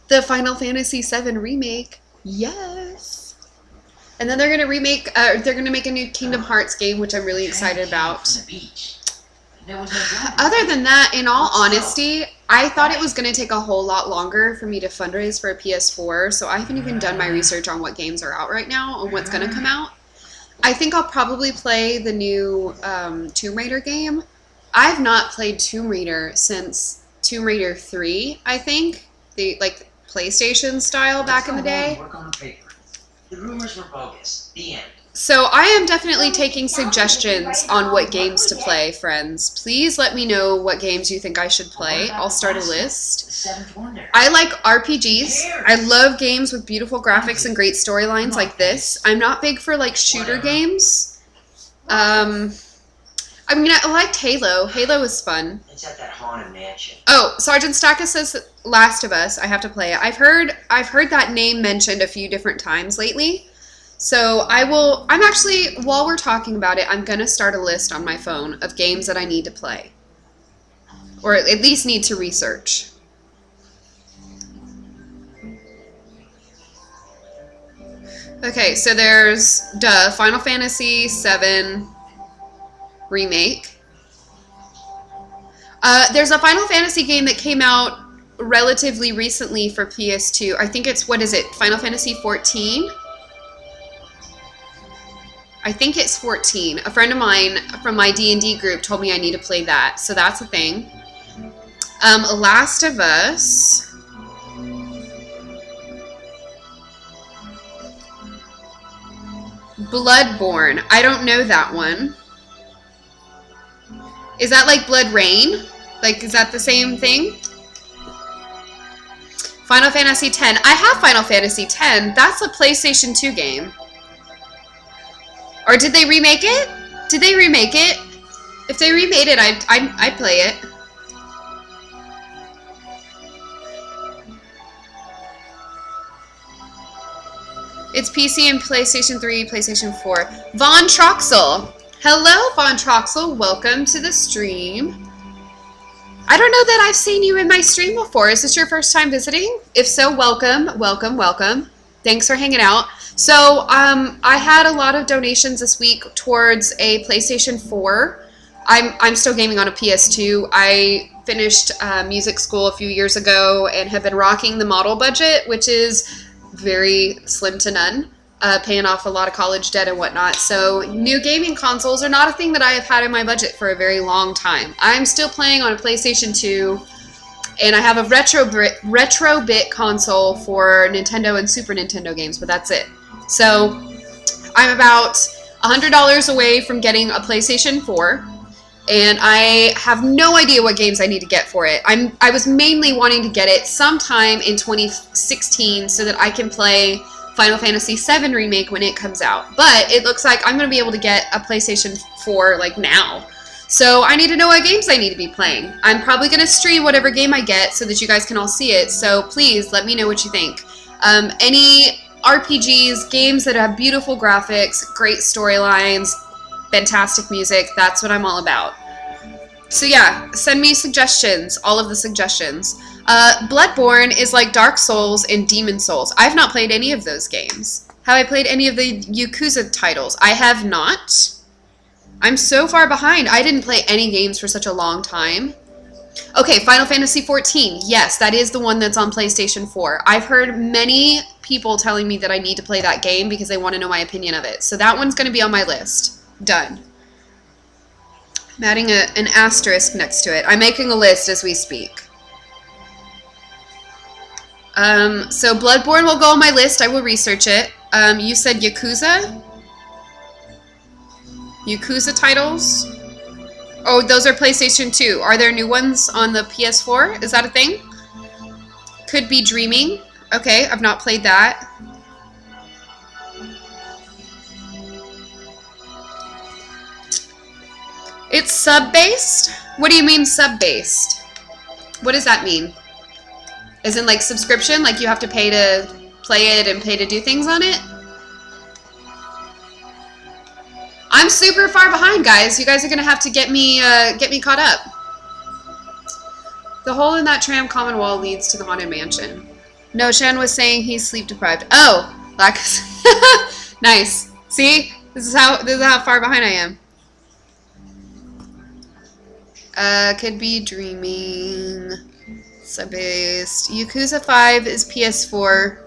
The Final Fantasy VII Remake. Yes. And then they're gonna make a new Kingdom Hearts game, which I'm really excited about. From the beach. There was no driver. Other than that, in all honesty, I thought it was going to take a whole lot longer for me to fundraise for a PS4, so I haven't even done my research on what games are out right now and what's going to come out. I think I'll probably play the new Tomb Raider game. I've not played Tomb Raider since Tomb Raider 3, I think. The PlayStation style back in the day. Work on the paper. The rumors were bogus. The end. So I am definitely taking suggestions on what games to play, friends. Please let me know what games you think I should play. I'll start a list. The Seventh Wonder. I like RPGs. I love games with beautiful graphics and great storylines like this. I'm not big for shooter games. I liked Halo. Halo was fun. It's at that haunted mansion. Oh, Sergeant Stackus says Last of Us. I have to play it. I've heard that name mentioned a few different times lately. So I'm actually, while we're talking about it, I'm going to start a list on my phone of games that I need to play. Or at least need to research. Okay, so there's, Final Fantasy VII Remake. There's a Final Fantasy game that came out relatively recently for PS2. I think it's, what is it, Final Fantasy 14? I think it's 14. A friend of mine from my D&D group told me I need to play that, so that's a thing. Last of Us. Bloodborne. I don't know that one. Is that like Blood Rain? Like, is that the same thing? Final Fantasy X. I have Final Fantasy X. That's a PlayStation 2 game. Or did they remake it? Did they remake it? If they remade it, I'd play it. It's PC and PlayStation 3, PlayStation 4. Von Troxel. Hello, Von Troxel. Welcome to the stream. I don't know that I've seen you in my stream before. Is this your first time visiting? If so, welcome, welcome, welcome. Thanks for hanging out. So, I had a lot of donations this week towards a PlayStation 4. I'm still gaming on a PS2. I finished music school a few years ago and have been rocking the model budget, which is very slim to none, paying off a lot of college debt and whatnot. So new gaming consoles are not a thing that I have had in my budget for a very long time. I'm still playing on a PlayStation 2, and I have a retro bit console for Nintendo and Super Nintendo games, but that's it. So I'm about $100 away from getting a PlayStation 4. And I have no idea what games I need to get for it. I was mainly wanting to get it sometime in 2016 so that I can play Final Fantasy VII Remake when it comes out. But it looks like I'm going to be able to get a PlayStation 4 like now. So I need to know what games I need to be playing. I'm probably going to stream whatever game I get so that you guys can all see it. So please let me know what you think. Any RPGs, games that have beautiful graphics, great storylines, fantastic music, that's what I'm all about. So yeah, send me suggestions, all of the suggestions. Bloodborne is like Dark Souls and Demon Souls. I've not played any of those games. Have I played any of the Yakuza titles? I have not. I'm so far behind. I didn't play any games for such a long time. Okay, Final Fantasy 14. Yes, that is the one that's on PlayStation 4. I've heard many people telling me that I need to play that game because they want to know my opinion of it. So that one's going to be on my list. Done. I'm adding an asterisk next to it. I'm making a list as we speak. So Bloodborne will go on my list. I will research it. You said Yakuza? Yakuza titles? Oh, those are PlayStation 2. Are there new ones on the PS4? Is that a thing? Could Be Dreaming. Okay, I've not played that. It's sub-based? What do you mean sub-based? What does that mean? As in like subscription? Like you have to pay to play it and pay to do things on it? I'm super far behind, guys. You guys are gonna have to get me caught up. The hole in that tram common wall leads to the haunted mansion. No, Shan was saying he's sleep deprived. Oh, nice. See, this is how far behind I am. Could Be Dreaming. Sub-based. Yakuza 5 is PS4.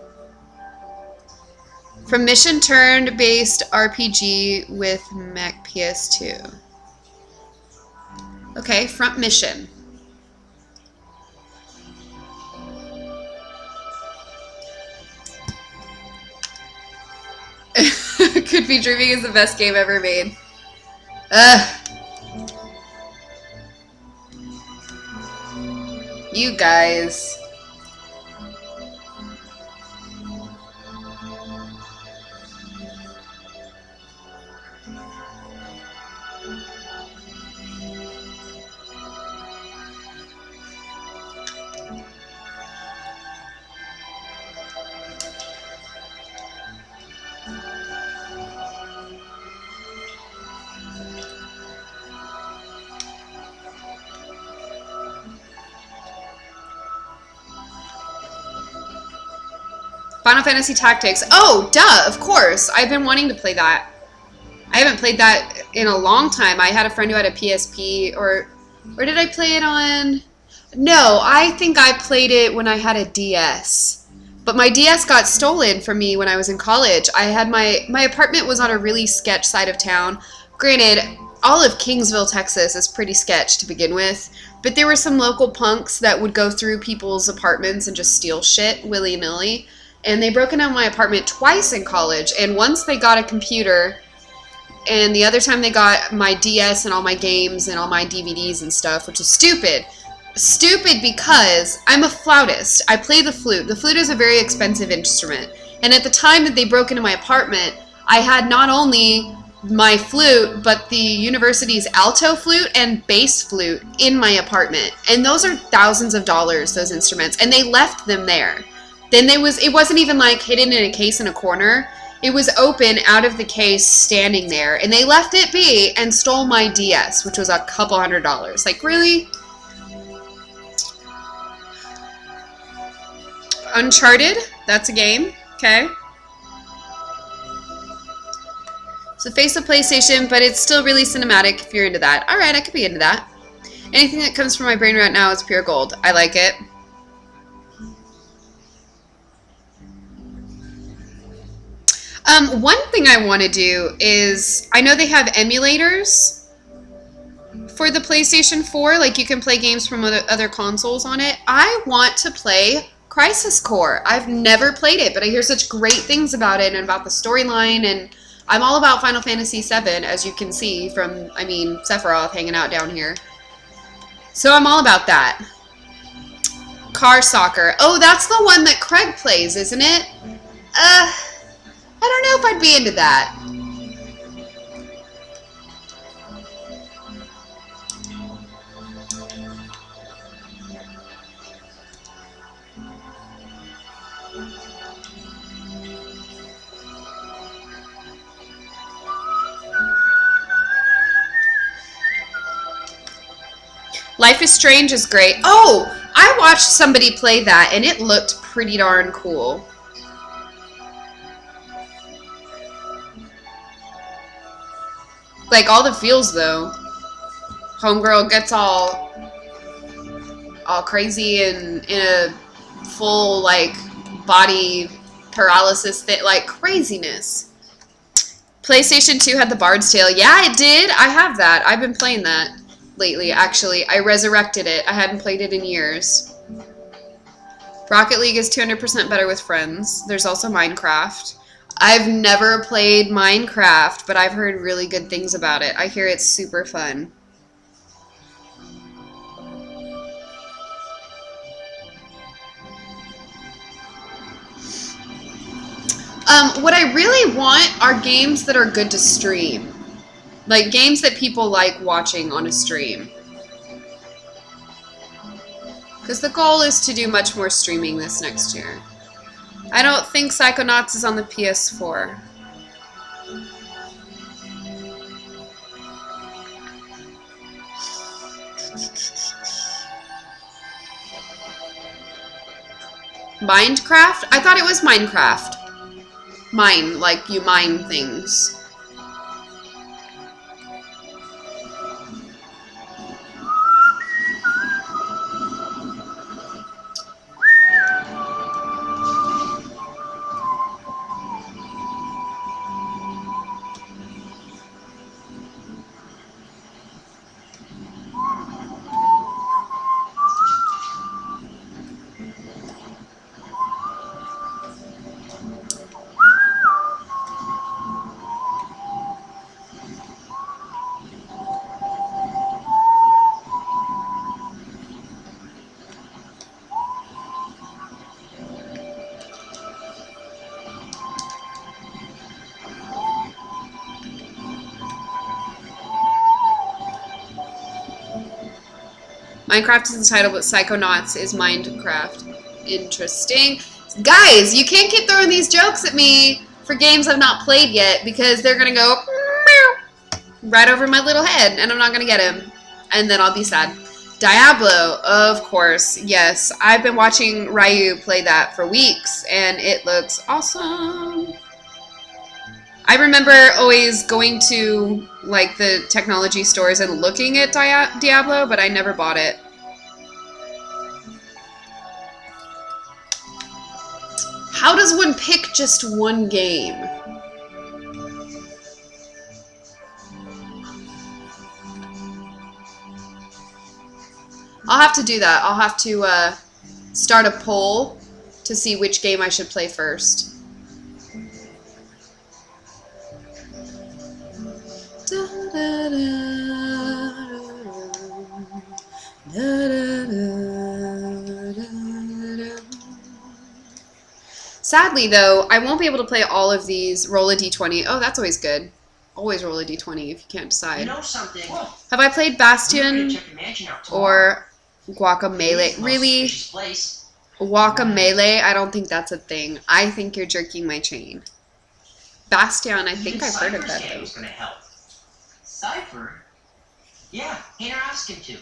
From mission turn-based RPG with mech PS2. Okay, front mission. Could Be Dreaming is the best game ever made. Ugh. You guys. Final Fantasy Tactics. Oh, duh, of course. I've been wanting to play that. I haven't played that in a long time. I had a friend who had a PSP, or did I play it on? No, I think I played it when I had a DS. But my DS got stolen from me when I was in college. I had my apartment was on a really sketch side of town. Granted, all of Kingsville, Texas is pretty sketch to begin with, but there were some local punks that would go through people's apartments and just steal shit willy-nilly. And they broke into my apartment twice in college, and once they got a computer, and the other time they got my DS and all my games and all my DVDs and stuff, which is stupid. Stupid because I'm a flautist. I play the flute. The flute is a very expensive instrument. And at the time that they broke into my apartment, I had not only my flute, but the university's alto flute and bass flute in my apartment. And those are thousands of dollars, those instruments. And they left them there. Then it wasn't even like hidden in a case in a corner. It was open out of the case standing there, and they left it be and stole my DS, which was a couple $100. Like, really? Uncharted? That's a game. Okay. So face of PlayStation, but it's still really cinematic if you're into that. Alright, I could be into that. Anything that comes from my brain right now is pure gold. I like it. One thing I want to do is, I know they have emulators for the PlayStation 4, like you can play games from other consoles on it. I want to play Crisis Core. I've never played it, but I hear such great things about it and about the storyline, and I'm all about Final Fantasy VII, as you can see from, Sephiroth hanging out down here. So I'm all about that. Car Soccer. Oh, that's the one that Craig plays, isn't it? I don't know if I'd be into that. Life is Strange is great. Oh, I watched somebody play that and it looked pretty darn cool. Like all the feels though. Homegirl gets all crazy and in a full like body paralysis thing, like craziness. PlayStation 2 had the Bard's Tale. Yeah, it did. I have that. I've been playing that lately, actually. I resurrected it. I hadn't played it in years. Rocket League is 200% better with friends. There's also Minecraft. I've never played Minecraft, but I've heard really good things about it. I hear it's super fun. What I really want are games that are good to stream. Like games that people like watching on a stream. Because the goal is to do much more streaming this next year. I don't think Psychonauts is on the PS4. Minecraft? I thought it was Minecraft. Mine, like you mine things. Minecraft is the title, but Psychonauts is Minecraft. Interesting. Guys, you can't keep throwing these jokes at me for games I've not played yet, because they're going to go meow, right over my little head, and I'm not going to get them. And then I'll be sad. Diablo, of course. Yes, I've been watching Ryu play that for weeks, and it looks awesome. I remember always going to like the technology stores and looking at Diablo, but I never bought it. How does one pick just one game? I'll have to do that. I'll have to start a poll to see which game I should play first. Sadly, though, I won't be able to play all of these. Roll a d20. Oh, that's always good. Always roll a d20 if you can't decide. You know something? Have I played Bastion or Guacamelee? Really? Guacamelee? I don't think that's a thing. I think you're jerking my chain. Bastion, I think I've heard of that, though. Was gonna help. Cypher? Yeah, Hainer asked him to.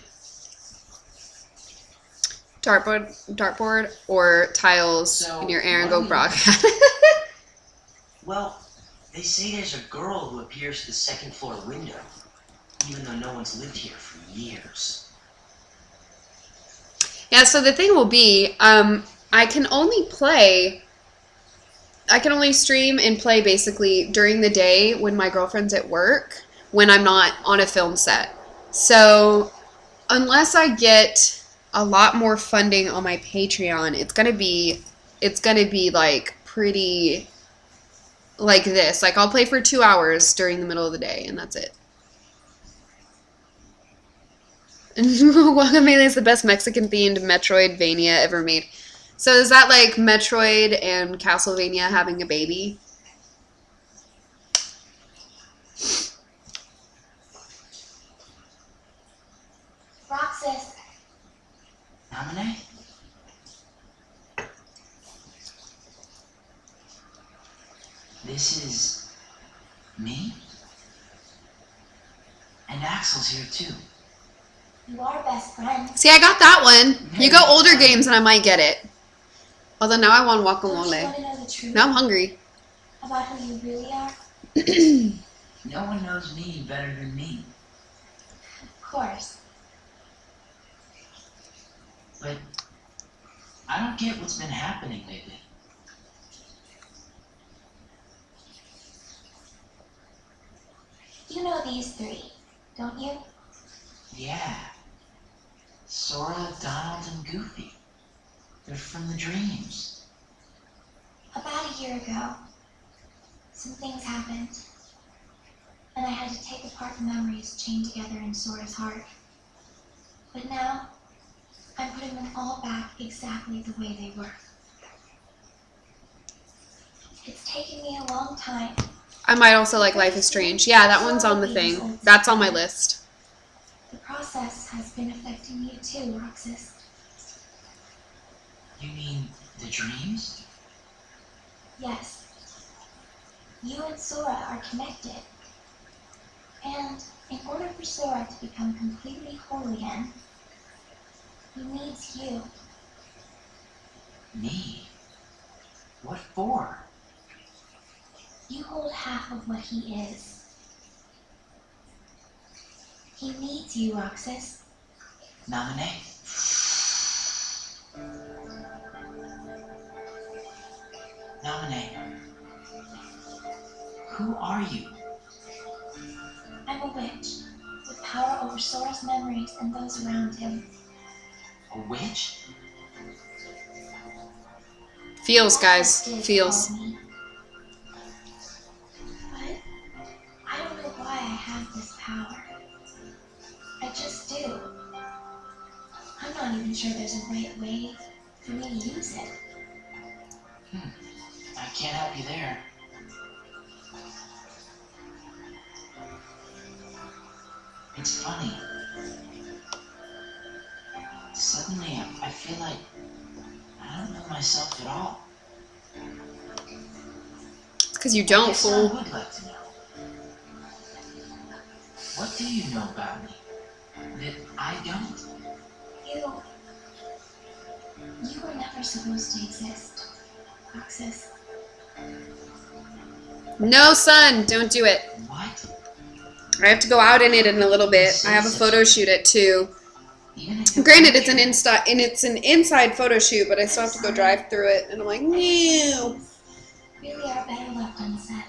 Dartboard or tiles So, in your Aaron what Go do you- broadcast. Well, they say there's a girl who appears at the second floor window, even though no one's lived here for years. Yeah, so the thing will be, I can only stream and play basically during the day when my girlfriend's at work, when I'm not on a film set. So unless I get a lot more funding on my Patreon, it's gonna be like pretty like this. Like I'll play for 2 hours during the middle of the day and that's it. Guacamelee is the best Mexican-themed Metroidvania ever made. So is that like Metroid and Castlevania having a baby? Roxas, Nominate? This is me? And Axel's here too. you are best friends. See, I got that one. You go older games and I might get it. Although now I want Don't you guacamole. want to know the truth Now I'm hungry. about who you really are? No one knows me better than me. Of course. But I don't get what's been happening lately. You know these three, don't you? Yeah. Sora, Donald, and Goofy. They're from the dreams. About a year ago, some things happened, and I had to take apart the memories chained together in Sora's heart. But now, I'm putting them all back exactly the way they were. It's taken me a long time. I might also like Life is Strange. Yeah, that one's on the thing. That's on my list. The process has been affecting you too, Roxas. You mean the dreams? Yes. You and Sora are connected. And in order for Sora to become completely whole again, he needs you. Me? What for? You hold half of what he is. He needs you, Roxas. Nominate? Nominate. Who are you? I'm a witch, with power over Sora's memories and those around him. A witch? Feels, guys. Roxas did Feels. call me. But I don't know why I have this power. I just do. I'm not even sure there's a right way for me to use it. I can't help you there. It's funny. Suddenly, I feel like I don't know myself at all. It's because you don't, Yes, I fool. would like to know. What do you know about me that I don't? You were never supposed to exist, Roxas. No, son, don't do it. What? I have to go out in it in a little bit. I have a photo shoot at 2. Even if Granted, it's an inside photo shoot, but I still have to go drive through it, and I'm like, no. Really are better left unsaid.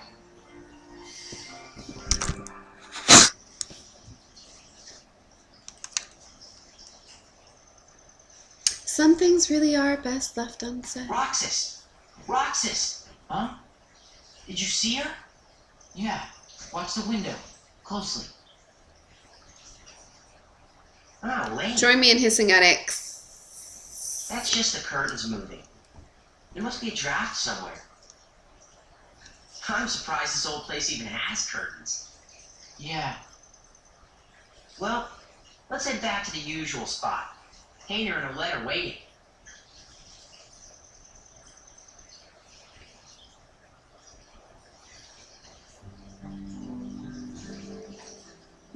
Some things really are best left unsaid. Roxas! Roxas! Huh? Did you see her? Yeah. Watch the window. Closely. Ah, Lane. Join me in hissing at X. That's just the curtains moving. There must be a draft somewhere. I'm surprised this old place even has curtains. Yeah. Well, let's head back to the usual spot. Hayner and Olette are waiting.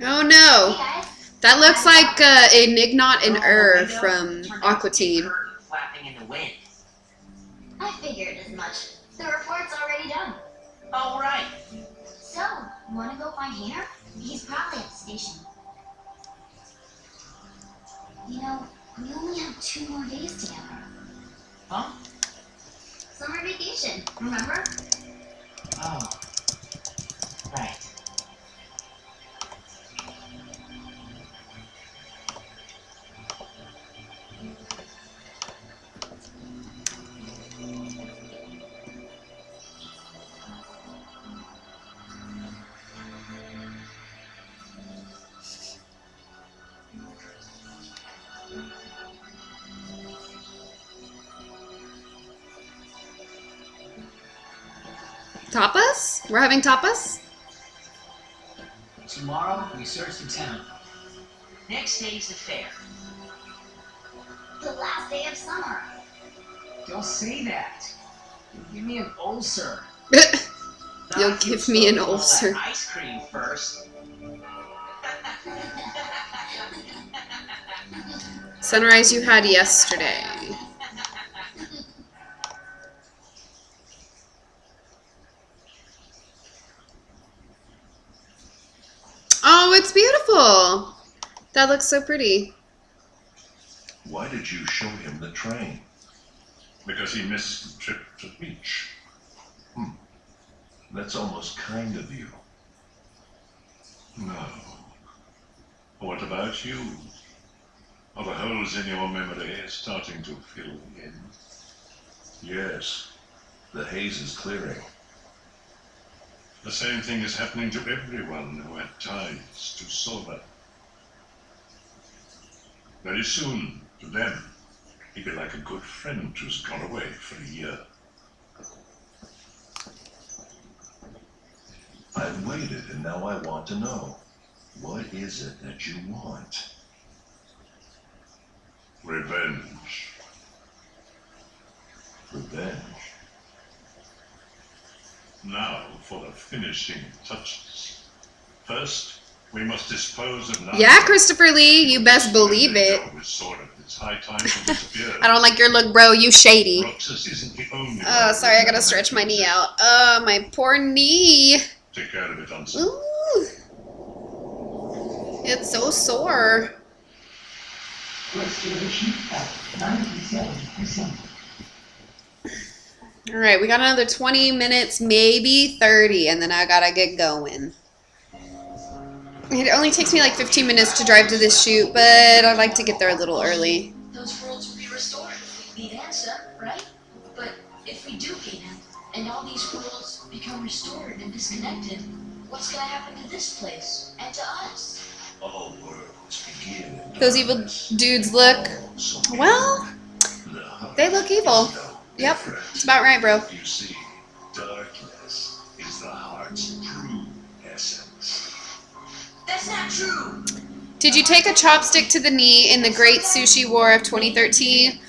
Oh no! Hey guys. That looks like a Nignot and Window from turned out Aqua to be a Teen. curtain flapping in the wind. I figured as much. The report's already done. Oh, right. So, wanna go find Hayner? He's probably at the station. You know, we only have 2 more days together. Huh? Summer vacation, remember? Oh. Right. Tapas? We're having tapas? Tomorrow, we search the town. Next day's the fair. The last day of summer. Don't say that. You'll give me an ulcer. You'll Not give you me an swallow all ulcer. that ice cream first. Sunrise you had yesterday. Oh, it's beautiful. That looks so pretty. Why did you show him the train? Because he missed the trip to the beach. That's almost kind of you. No. What about you? Are the holes in your memory starting to fill in? Yes, the haze is clearing. The same thing is happening to everyone who had ties to Silver. Very soon, to them, he'd be like a good friend who's gone away for a year. I've waited and now I want to know. What is it that you want? Revenge. Revenge? Now for the finishing touches. First, we must dispose of Yeah, Christopher Lee, you best believe it. It's high time to disappear. I don't like your look, bro. You shady. Roxas isn't the only Oh, one sorry, I who gotta stretch my knee out. Oh, my poor knee. Take care of it, Unson. Ooh. It's so sore. Restoration at 97%. Alright, we got another 20 minutes, maybe 30, and then I gotta get going. It only takes me like 15 minutes to drive to this shoot, but I'd like to get there a little early. Those worlds will be restored if we beat Ansa, right? But if we do beat him, and all these worlds become restored and disconnected, what's gonna happen to this place, and to us? All worlds begin in Those evil darkness. dudes look, So well, the heart they look evil. is no Yep, different. it's about right, bro. You see, darkness is the heart's true essence. That's not true! Did you take a chopstick to the knee in the Great Sushi War of 2013?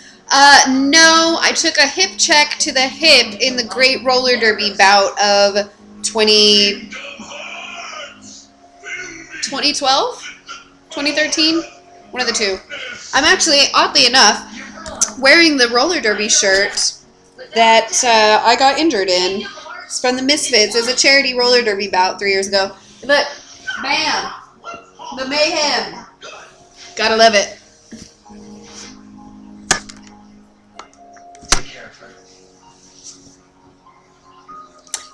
No, I took a hip check to the hip in the Great Roller Derby bout of 2012? 2013? One of the two. I'm actually, oddly enough, wearing the roller derby shirt that I got injured in. It's from the Misfits. It was a charity roller derby bout 3 years ago. But, bam! The Mayhem! Gotta love it.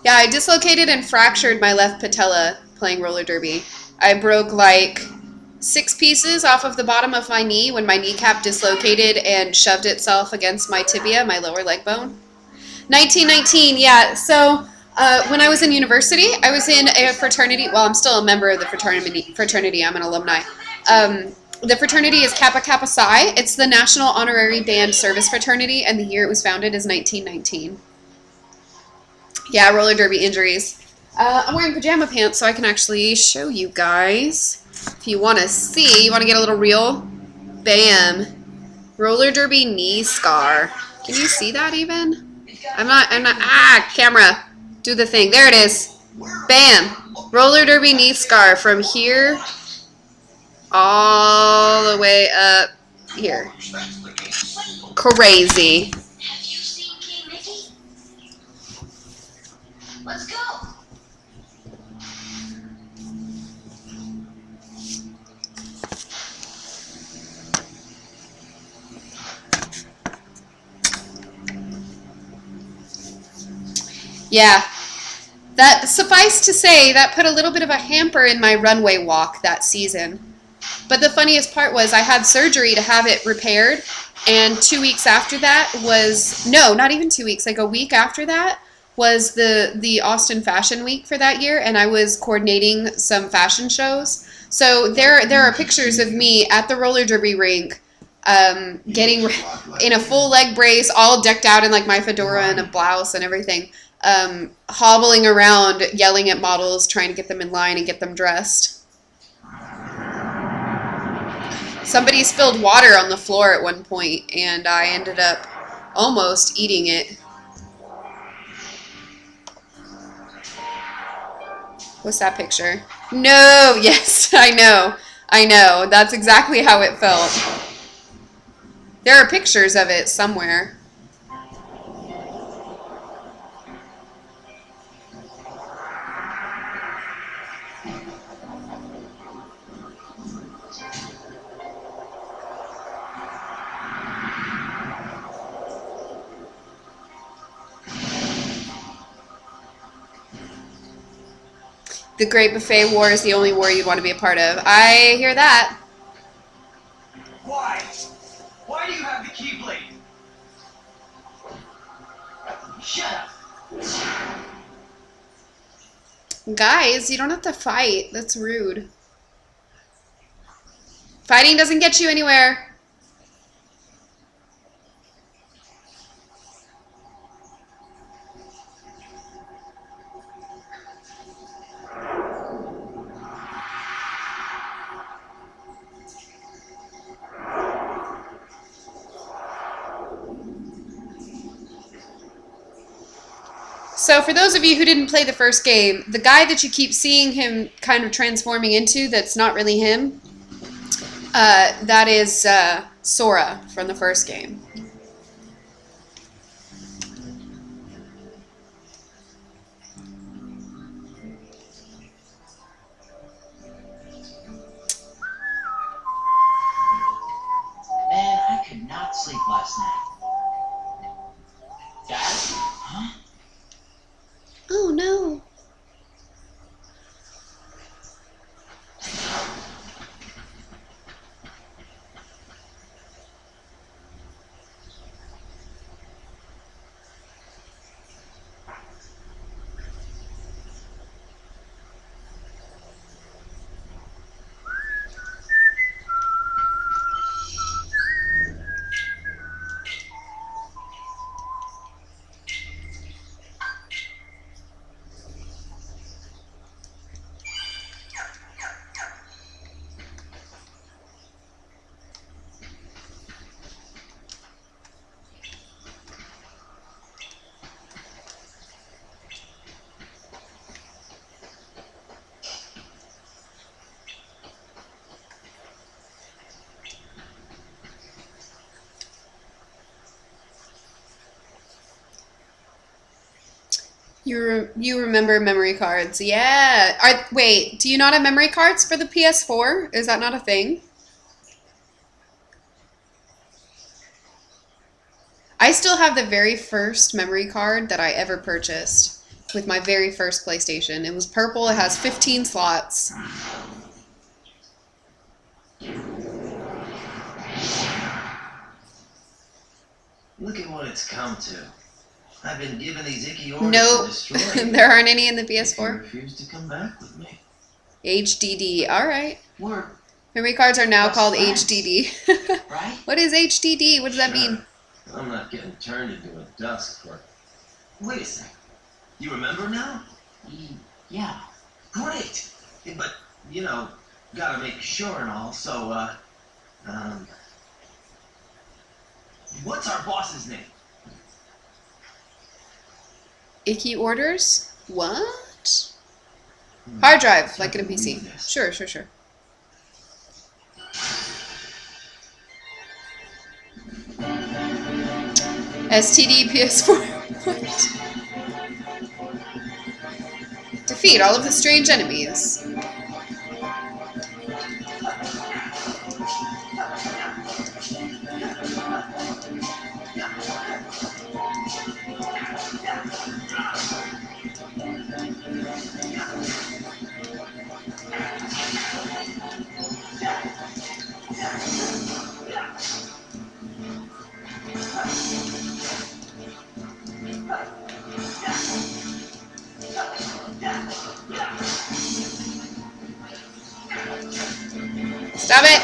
Yeah, I dislocated and fractured my left patella playing roller derby. I broke like 6 pieces off of the bottom of my knee when my kneecap dislocated and shoved itself against my tibia, my lower leg bone. 1919, yeah. So when I was in university, I was in a fraternity. Well, I'm still a member of the fraternity. I'm an alumni. The fraternity is Kappa Kappa Psi. It's the National Honorary Band Service Fraternity, and the year it was founded is 1919. Yeah, roller derby injuries. I'm wearing pajama pants, so I can actually show you guys. If you want to see, you want to get a little real? Bam. Roller derby knee scar. Can you see that even? I'm not, camera. Do the thing. There it is. Bam. Roller derby knee scar from here all the way up here. Crazy. Have you seen King Mickey? Let's go. Yeah. That, suffice to say, that put a little bit of a hamper in my runway walk that season. But the funniest part was I had surgery to have it repaired, and 2 weeks after that was, no, not even 2 weeks, like a week after that was the Austin Fashion Week for that year, and I was coordinating some fashion shows. So there are pictures of me at the roller derby rink, getting in a full leg brace, all decked out in like my fedora and a blouse and everything, hobbling around, yelling at models, trying to get them in line and get them dressed. Somebody spilled water on the floor at one point, and I ended up almost eating it. What's that picture? No, yes, I know. That's exactly how it felt. There are pictures of it somewhere. The Great Buffet War is the only war you'd want to be a part of. I hear that. Why? Why do you have the Keyblade? Shut up. Guys, you don't have to fight. That's rude. Fighting doesn't get you anywhere. So for those of you who didn't play the first game, the guy that you keep seeing him kind of transforming into that's not really him, that is Sora from the first game. Man, I could not sleep last night. Dad? Huh? Oh no. You remember memory cards? Yeah. Wait, do you not have memory cards for the PS4? Is that not a thing? I still have the very first memory card that I ever purchased with my very first PlayStation. It was purple. It has 15 slots. Look at what it's come to. I've been given these icky orders to Nope. destroy you. There aren't any in the If you PS4. refuse to come back with me. HDD. All right. We're Memory cards are now Best called friends. HDD. right. What is HDD? What does that mean? I'm not getting turned into a dusk for. Wait a sec. You remember now? Yeah. Great. But you know, gotta make sure and all. So what's our boss's name? Icky orders? What? Hard drive, like in a PC. Sure. STD PS4. What? Defeat all of the strange enemies. Stop it!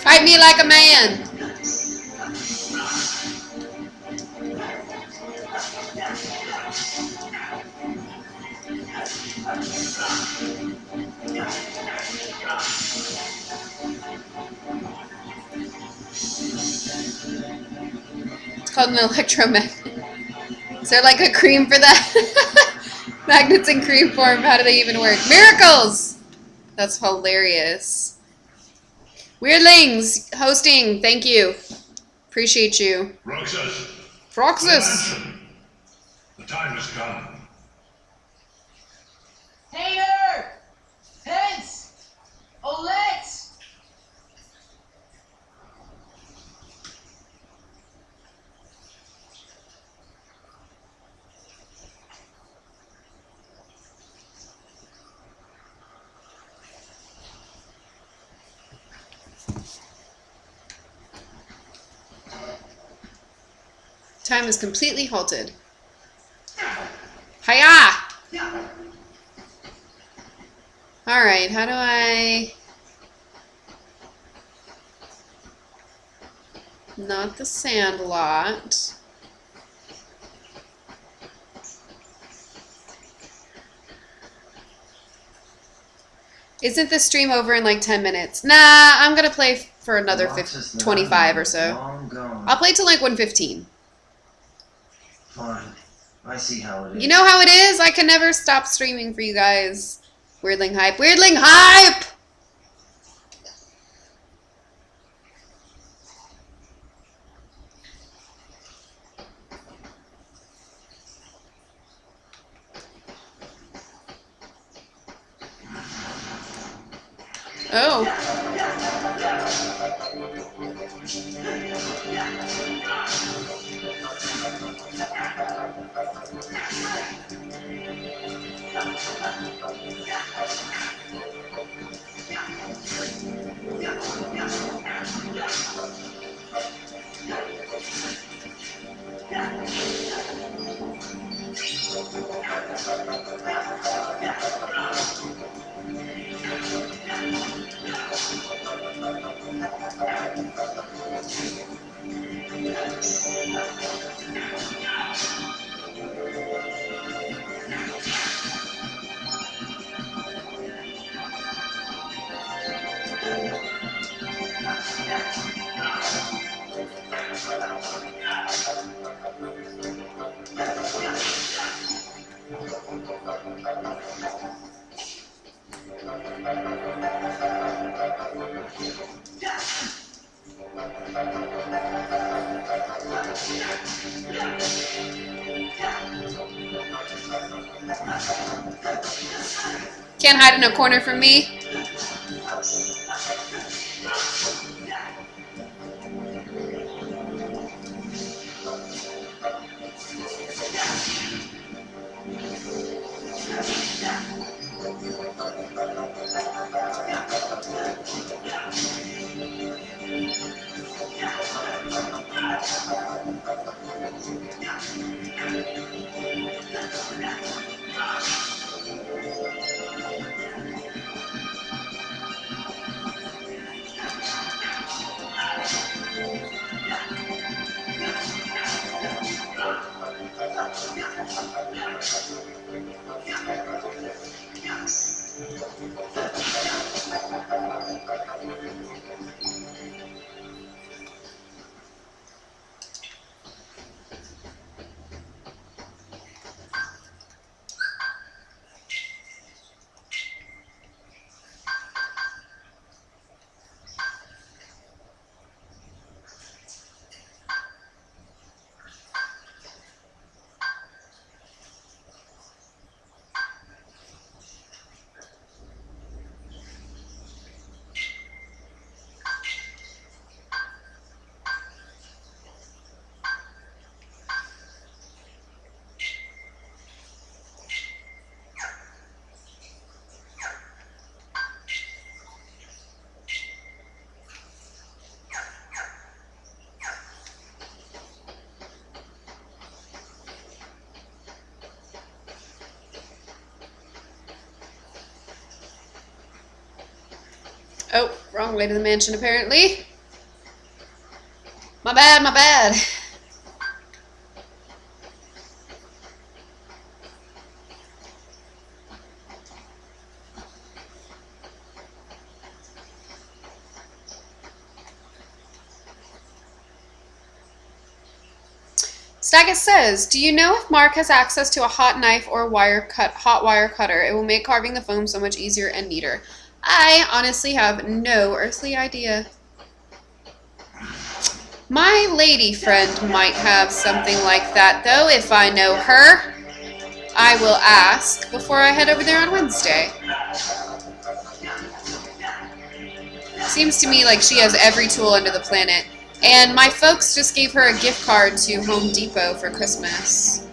Fight me like a man! It's called an electromagnet. Is there like a cream for that? Magnets in cream form, how do they even work? Miracles! That's hilarious. Weirdlings hosting, thank you. Appreciate you. Roxas! Roxas! The time has come. Hater! Pence! Olette! Time is completely halted. Hiya! Alright, how do I... Not the sand lot. Isn't the stream over in like 10 minutes? Nah, I'm gonna play for another 25 or so. I'll play till like 1:15. Fine. I see how it is. You know how it is? I can never stop streaming for you guys. Weirdling hype. Weirdling hype! Oh. Can't hide in a corner from me. Oh, wrong way to the mansion, apparently. My bad, my bad. Stagus says, do you know if Mark has access to a hot knife or hot wire cutter? It will make carving the foam so much easier and neater. I honestly have no earthly idea. My lady friend might have something like that, though. If I know her, I will ask before I head over there on Wednesday. Seems to me like she has every tool under the planet. And my folks just gave her a gift card to Home Depot for Christmas.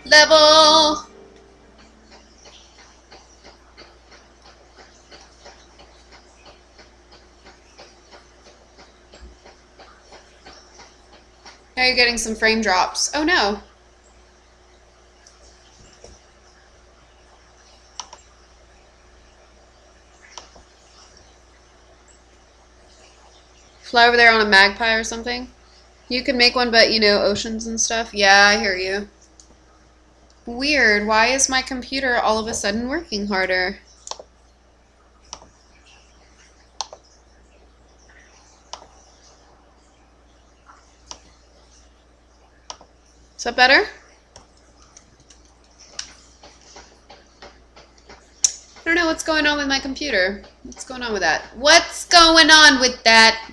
Level! Now you're getting some frame drops. Oh no. Fly over there on a magpie or something? You can make one, but you know, oceans and stuff. Yeah, I hear you. Weird. Why is my computer all of a sudden working harder? Is that better? I don't know what's going on with my computer. What's going on with that? What's going on with that?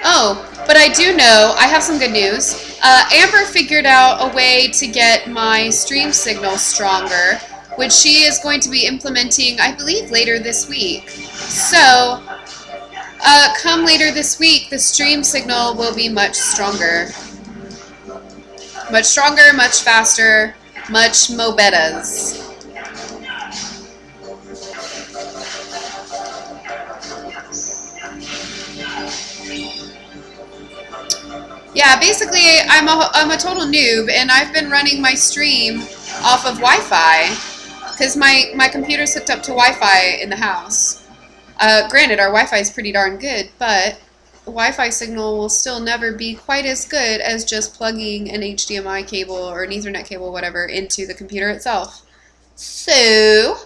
Oh, but I do know, I have some good news. Amber figured out a way to get my stream signal stronger, which she is going to be implementing, I believe, later this week. So, Come later this week, the stream signal will be much stronger. Much stronger, much faster, much mo betas. Yeah, basically, I'm a total noob, and I've been running my stream off of Wi-Fi, because my computer's hooked up to Wi-Fi in the house. Granted, our Wi-Fi is pretty darn good, but the Wi-Fi signal will still never be quite as good as just plugging an HDMI cable or an Ethernet cable, whatever, into the computer itself. So,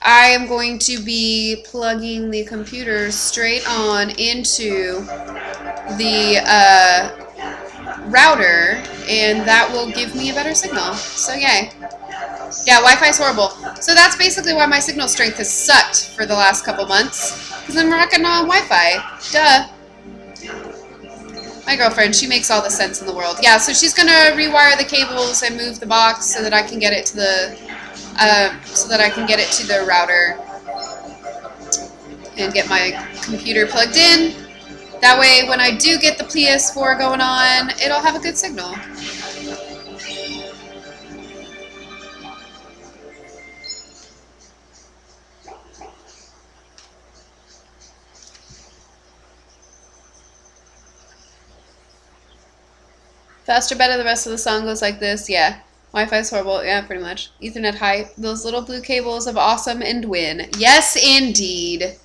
I am going to be plugging the computer straight on into the router, and that will give me a better signal. So, yay. Yeah, Wi-Fi is horrible. So that's basically why my signal strength has sucked for the last couple months, because I'm rocking on Wi-Fi. Duh. My girlfriend, she makes all the sense in the world. Yeah, so she's gonna rewire the cables and move the box so that I can get it to the router and get my computer plugged in. That way, when I do get the PS4 going on, it'll have a good signal. Faster, better, the rest of the song goes like this. Yeah. Wi-Fi is horrible. Yeah, pretty much. Ethernet hype. Those little blue cables of awesome and win. Yes, indeed.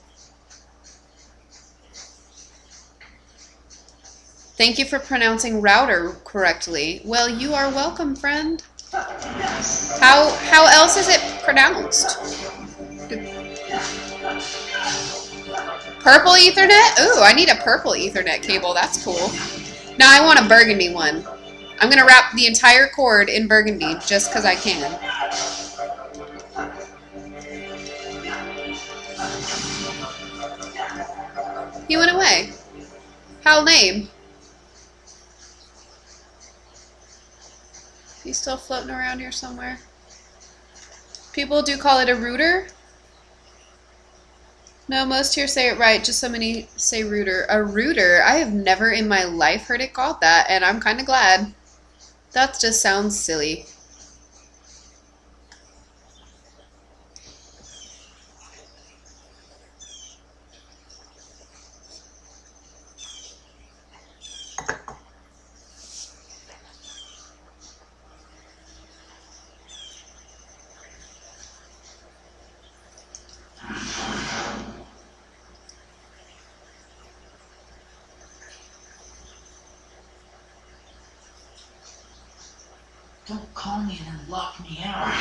Thank you for pronouncing router correctly. Well, you are welcome, friend. How else is it pronounced? Purple Ethernet? Ooh, I need a purple Ethernet cable. That's cool. Now I want a burgundy one. I'm going to wrap the entire cord in burgundy just because I can. He went away. How lame. He's still floating around here somewhere. People do call it a router. No, most here say it right. Just so many say router. A router? I have never in my life heard it called that, and I'm kind of glad. That just sounds silly. Don't call me and then lock me out.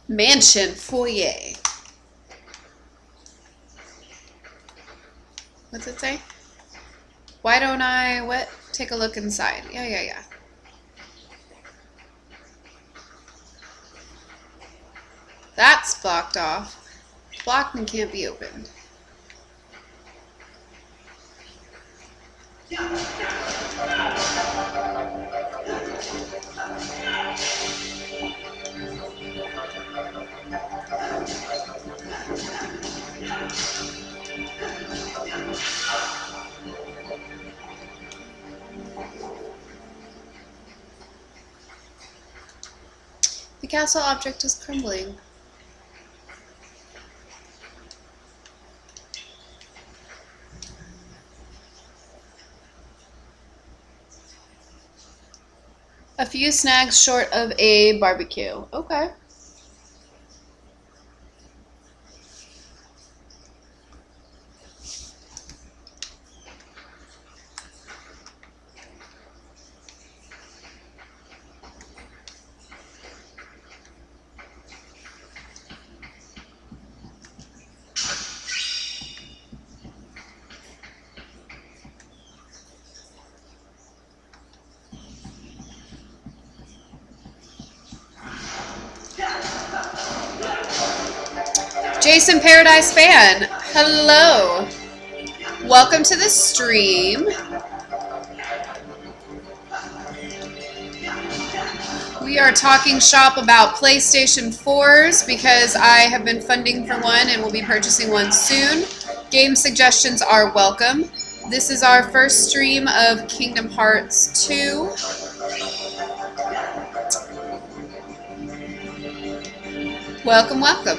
Mansion foyer. What's it say? Why don't I, what? Take a look inside. Yeah. That's blocked off. Blocked and can't be opened. The castle object is crumbling. A few snags short of a barbecue. Okay. Jason Paradise fan, hello. Welcome to the stream. We are talking shop about PlayStation 4s because I have been funding for one and will be purchasing one soon. Game suggestions are welcome. This is our first stream of Kingdom Hearts 2. Welcome, welcome.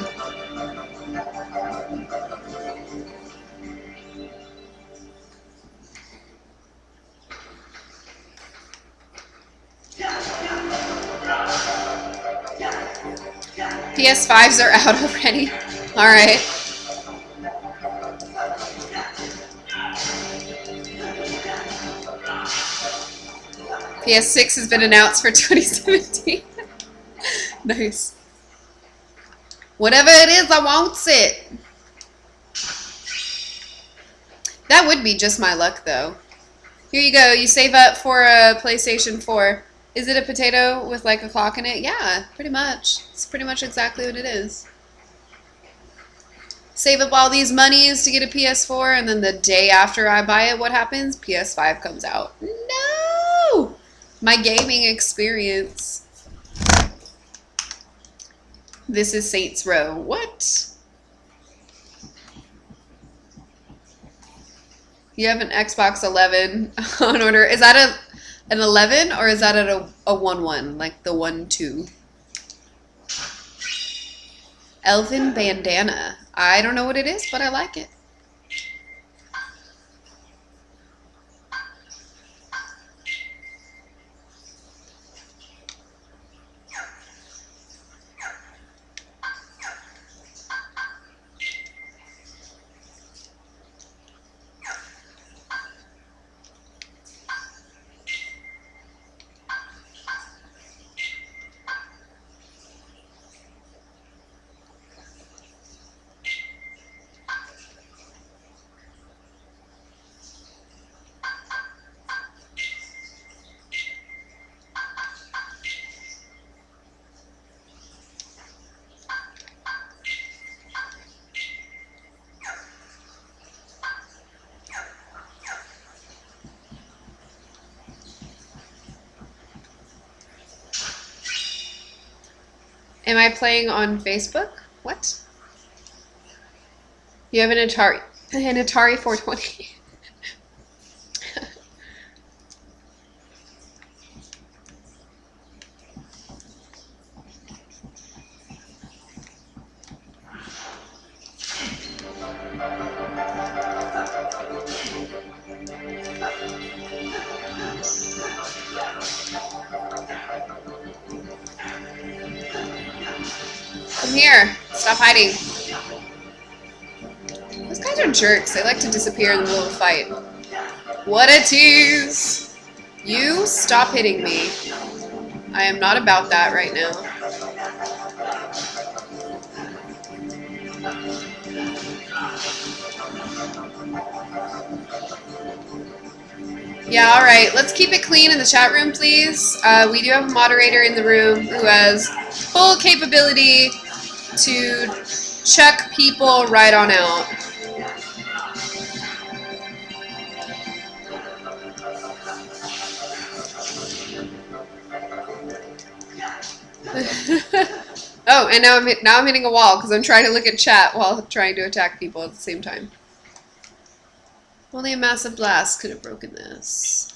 PS5s are out already. Alright. PS6 has been announced for 2017. Nice. Whatever it is, I want it. That would be just my luck, though. Here you go. You save up for a PlayStation 4. Is it a potato with like a clock in it? Yeah, pretty much. It's pretty much exactly what it is. Save up all these monies to get a PS4, and then the day after I buy it, what happens? PS5 comes out. No! My gaming experience. This is Saints Row. What? You have an Xbox 11 on order. Is that an 11 or is that a 1-1? Like the 1-2? Elven bandana. I don't know what it is, but I like it. Am I playing on Facebook? What? You have an Atari 420. Come here. Stop hiding. Those guys are jerks. They like to disappear in the middle of a fight. What a tease! You stop hitting me. I am not about that right now. Yeah, alright. Let's keep it clean in the chat room, please. We do have a moderator in the room who has full capability to check people right on out. Oh, and now I'm hitting a wall because I'm trying to look at chat while trying to attack people at the same time. Only a massive blast could have broken this.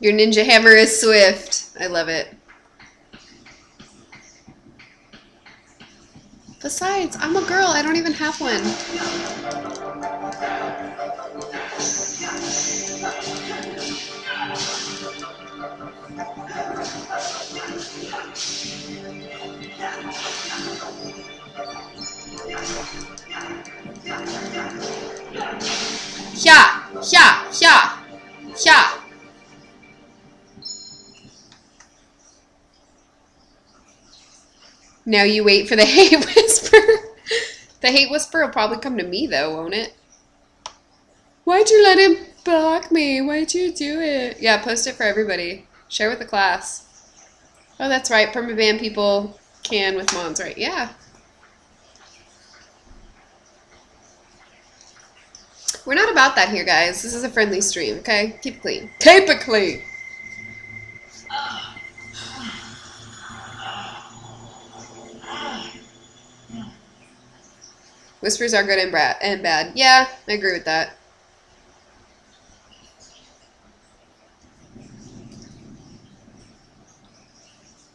Your ninja hammer is swift. I love it. Besides, I'm a girl. I don't even have one. Yeah, yeah, yeah, yeah. Now you wait for the hey whisper. The hate whisper will probably come to me, though, won't it? Why'd you let him block me? Why'd you do it? Yeah, post it for everybody. Share with the class. Oh, that's right. Permaban people can with mods, right? Yeah. We're not about that here, guys. This is a friendly stream, okay? Keep it clean. Keep it clean! Whispers are good and bad. Yeah, I agree with that.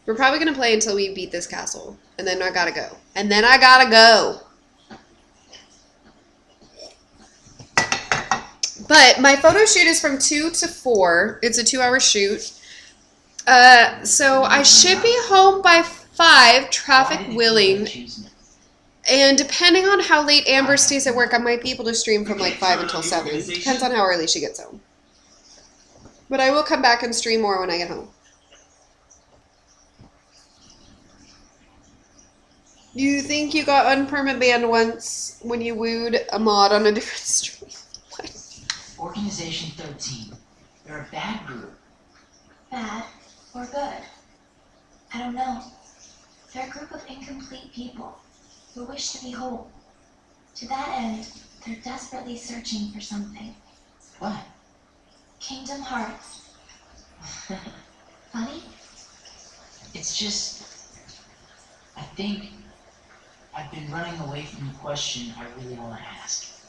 We're probably going to play until we beat this castle. And then I gotta go. And then I gotta go. But my photo shoot is from 2 to 4. It's a 2-hour shoot. So I should be home by 5, traffic willing. And depending on how late Amber stays at work, I might be able to stream from like 5 until 7. Depends on how early she gets home. But I will come back and stream more when I get home. You think you got unpermit banned once when you wooed a mod on a different stream? What? Organization 13. They're a bad group. Bad or good? I don't know. They're a group of incomplete people who wish to be whole. To that end, they're desperately searching for something. What? Kingdom Hearts. Funny? It's just... I think I've been running away from the question I really want to ask.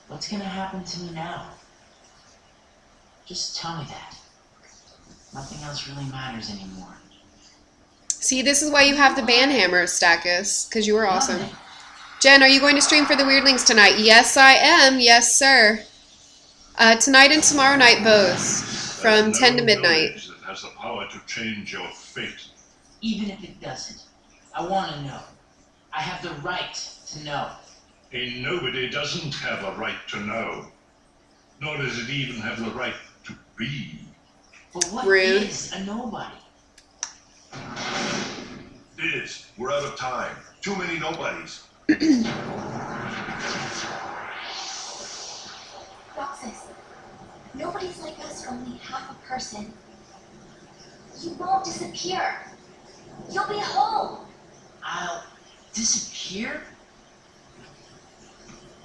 What's gonna happen to me now? Just tell me that. Nothing else really matters anymore. See, this is why you have the ban hammer, Stackus, because you were awesome. Jen, are you going to stream for the Weirdlings tonight? Yes, I am. Yes, sir. Tonight and tomorrow night, both. From 10 to midnight. That has the power to change your fate. Even if it doesn't, I want to know. I have the right to know. A nobody doesn't have a right to know. Nor does it even have the right to be. But what Rude. is a nobody? Liz, we're out of time. Too many nobodies. Roxas, nobody's like us for only half a person. You won't disappear. You'll be home. I'll disappear?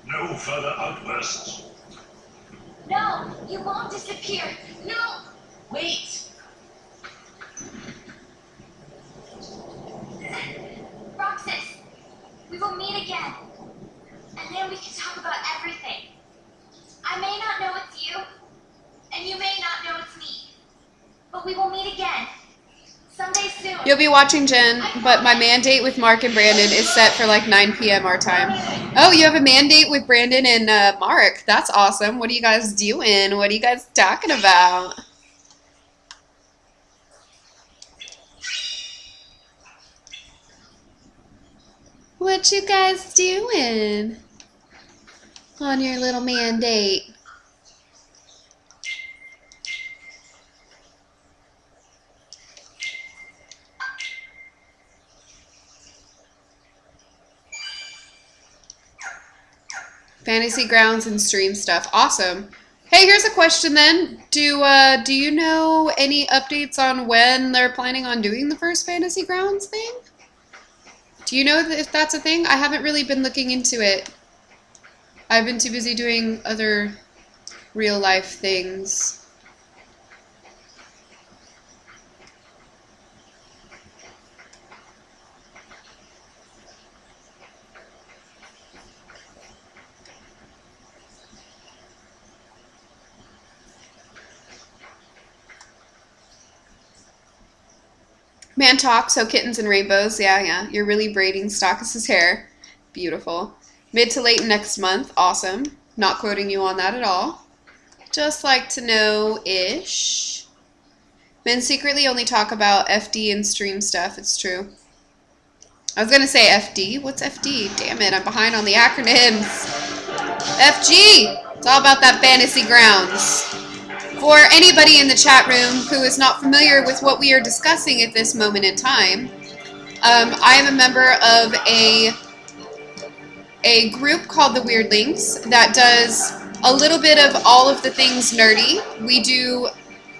No further outbursts. No, you won't disappear. No. Wait! Roxas, we will meet again. And then we can talk about everything. I may not know it's you, and you may not know it's me. But we will meet again. Someday soon. You'll be watching Jen, but my mandate with Mark and Brandon is set for like 9 p.m. our time. Oh, you have a mandate with Brandon and Mark. That's awesome. What are you guys doing? What are you guys talking about? What you guys doing on your little mandate? Fantasy Grounds and stream stuff. Awesome. Hey, here's a question then. Do you know any updates on when they're planning on doing the first Fantasy Grounds thing? Do you know if that's a thing? I haven't really been looking into it. I've been too busy doing other real life things. Man talk, so kittens and rainbows. Yeah. You're really braiding Stackus' hair. Beautiful. Mid to late next month. Awesome. Not quoting you on that at all. Just like to know-ish. Men secretly only talk about FD and stream stuff. It's true. I was going to say FD. What's FD? Damn it, I'm behind on the acronyms. FG! It's all about that Fantasy Grounds. For anybody in the chat room who is not familiar with what we are discussing at this moment in time, I am a member of a a group called the Weirdlings that does a little bit of all of the things nerdy. We do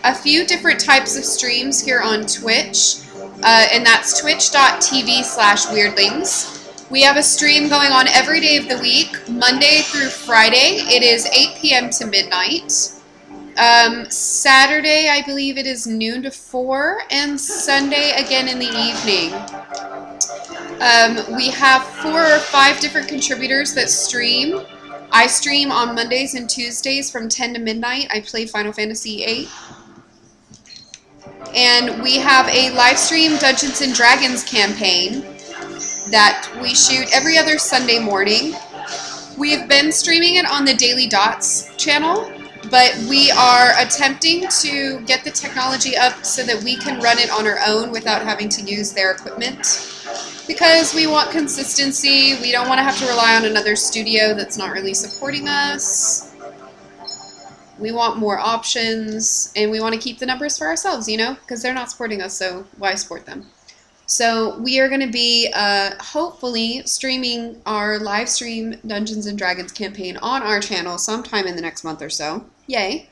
a few different types of streams here on Twitch, and that's twitch.tv/weirdlings. We have a stream going on every day of the week, Monday through Friday. It is 8 p.m. to midnight. Saturday, I believe it is noon to 4, and Sunday again in the evening. We have 4 or 5 different contributors that stream. I stream on Mondays and Tuesdays from 10 to midnight. I play Final Fantasy VIII. And we have a live stream Dungeons and Dragons campaign that we shoot every other Sunday morning. We've been streaming it on the Daily Dots channel, but we are attempting to get the technology up so that we can run it on our own without having to use their equipment. Because we want consistency, we don't want to have to rely on another studio that's not really supporting us. We want more options, and we want to keep the numbers for ourselves, you know, because they're not supporting us, so why support them? So we are going to be hopefully streaming our live stream Dungeons and Dragons campaign on our channel sometime in the next month or so. Yay.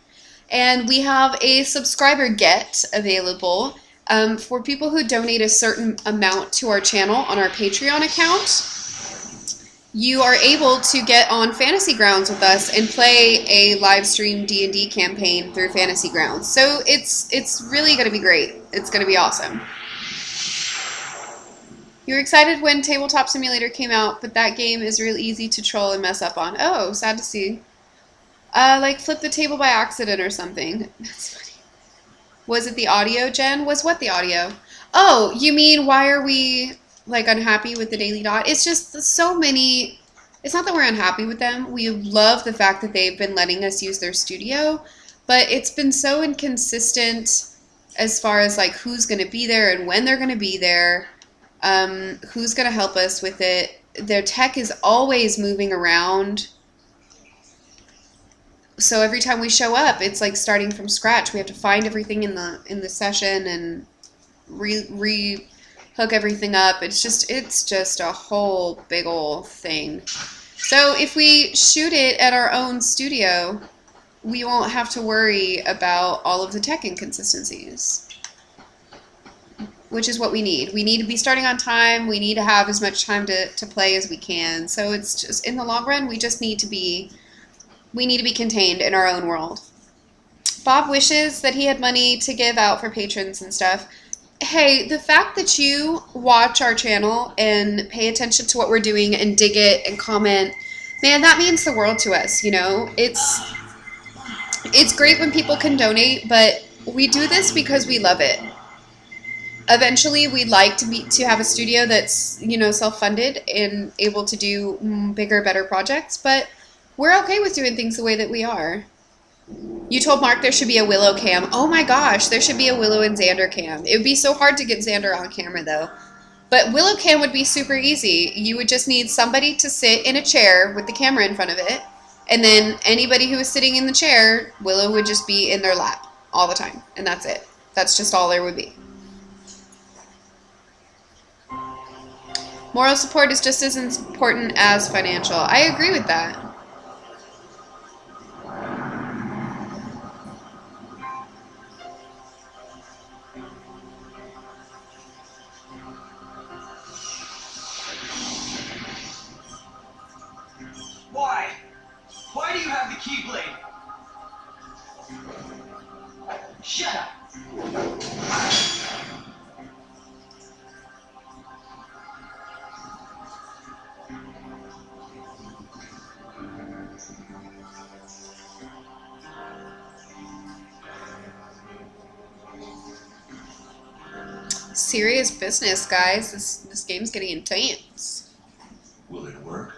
And we have a subscriber get available for people who donate a certain amount to our channel on our Patreon account. You are able to get on Fantasy Grounds with us and play a live stream D&D campaign through Fantasy Grounds. So it's really going to be great. It's going to be awesome. You were excited when Tabletop Simulator came out, but that game is real easy to troll and mess up on. Oh, sad to see. Like flip the table by accident or something. That's funny. Was it the audio, Jen? Was what the audio? Oh, you mean why are we like unhappy with the Daily Dot? It's just so many. It's not that we're unhappy with them. We love the fact that they've been letting us use their studio, but it's been so inconsistent as far as like who's going to be there and when they're going to be there. Who's going to help us with it. Their tech is always moving around. So every time we show up, it's like starting from scratch. We have to find everything in the session and re-hook everything up. It's just a whole big ol' thing. So if we shoot it at our own studio, we won't have to worry about all of the tech inconsistencies, which is what we need. We need to be starting on time. We need to have as much time to play as we can. So it's just, in the long run, we just need to be contained in our own world. Bob wishes that he had money to give out for patrons and stuff. Hey, the fact that you watch our channel and pay attention to what we're doing and dig it and comment, man, that means the world to us, you know? It's great when people can donate, but we do this because we love it. Eventually, we'd like to have a studio that's, you know, self-funded and able to do bigger, better projects, but we're okay with doing things the way that we are. You told Mark there should be a Willow cam. Oh my gosh, there should be a Willow and Xander cam. It would be so hard to get Xander on camera, though. But Willow cam would be super easy. You would just need somebody to sit in a chair with the camera in front of it, and then anybody who was sitting in the chair, Willow would just be in their lap all the time, and that's it. That's just all there would be. Moral support is just as important as financial. I agree with that. Why? Why do you have the Keyblade? Shut up! Serious business, guys. This game's getting intense. Will it work?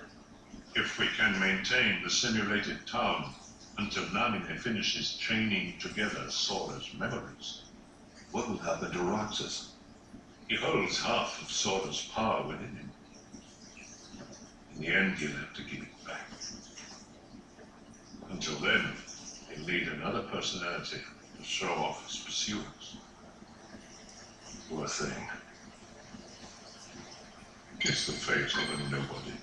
If we can maintain the simulated town until Namine finishes chaining together Sora's memories. What will happen to Roxas? He holds half of Sora's power within him. In the end, he'll have to give it back. Until then, he'll need another personality to show off his pursuers. Poor thing. It's the fate of a nobody.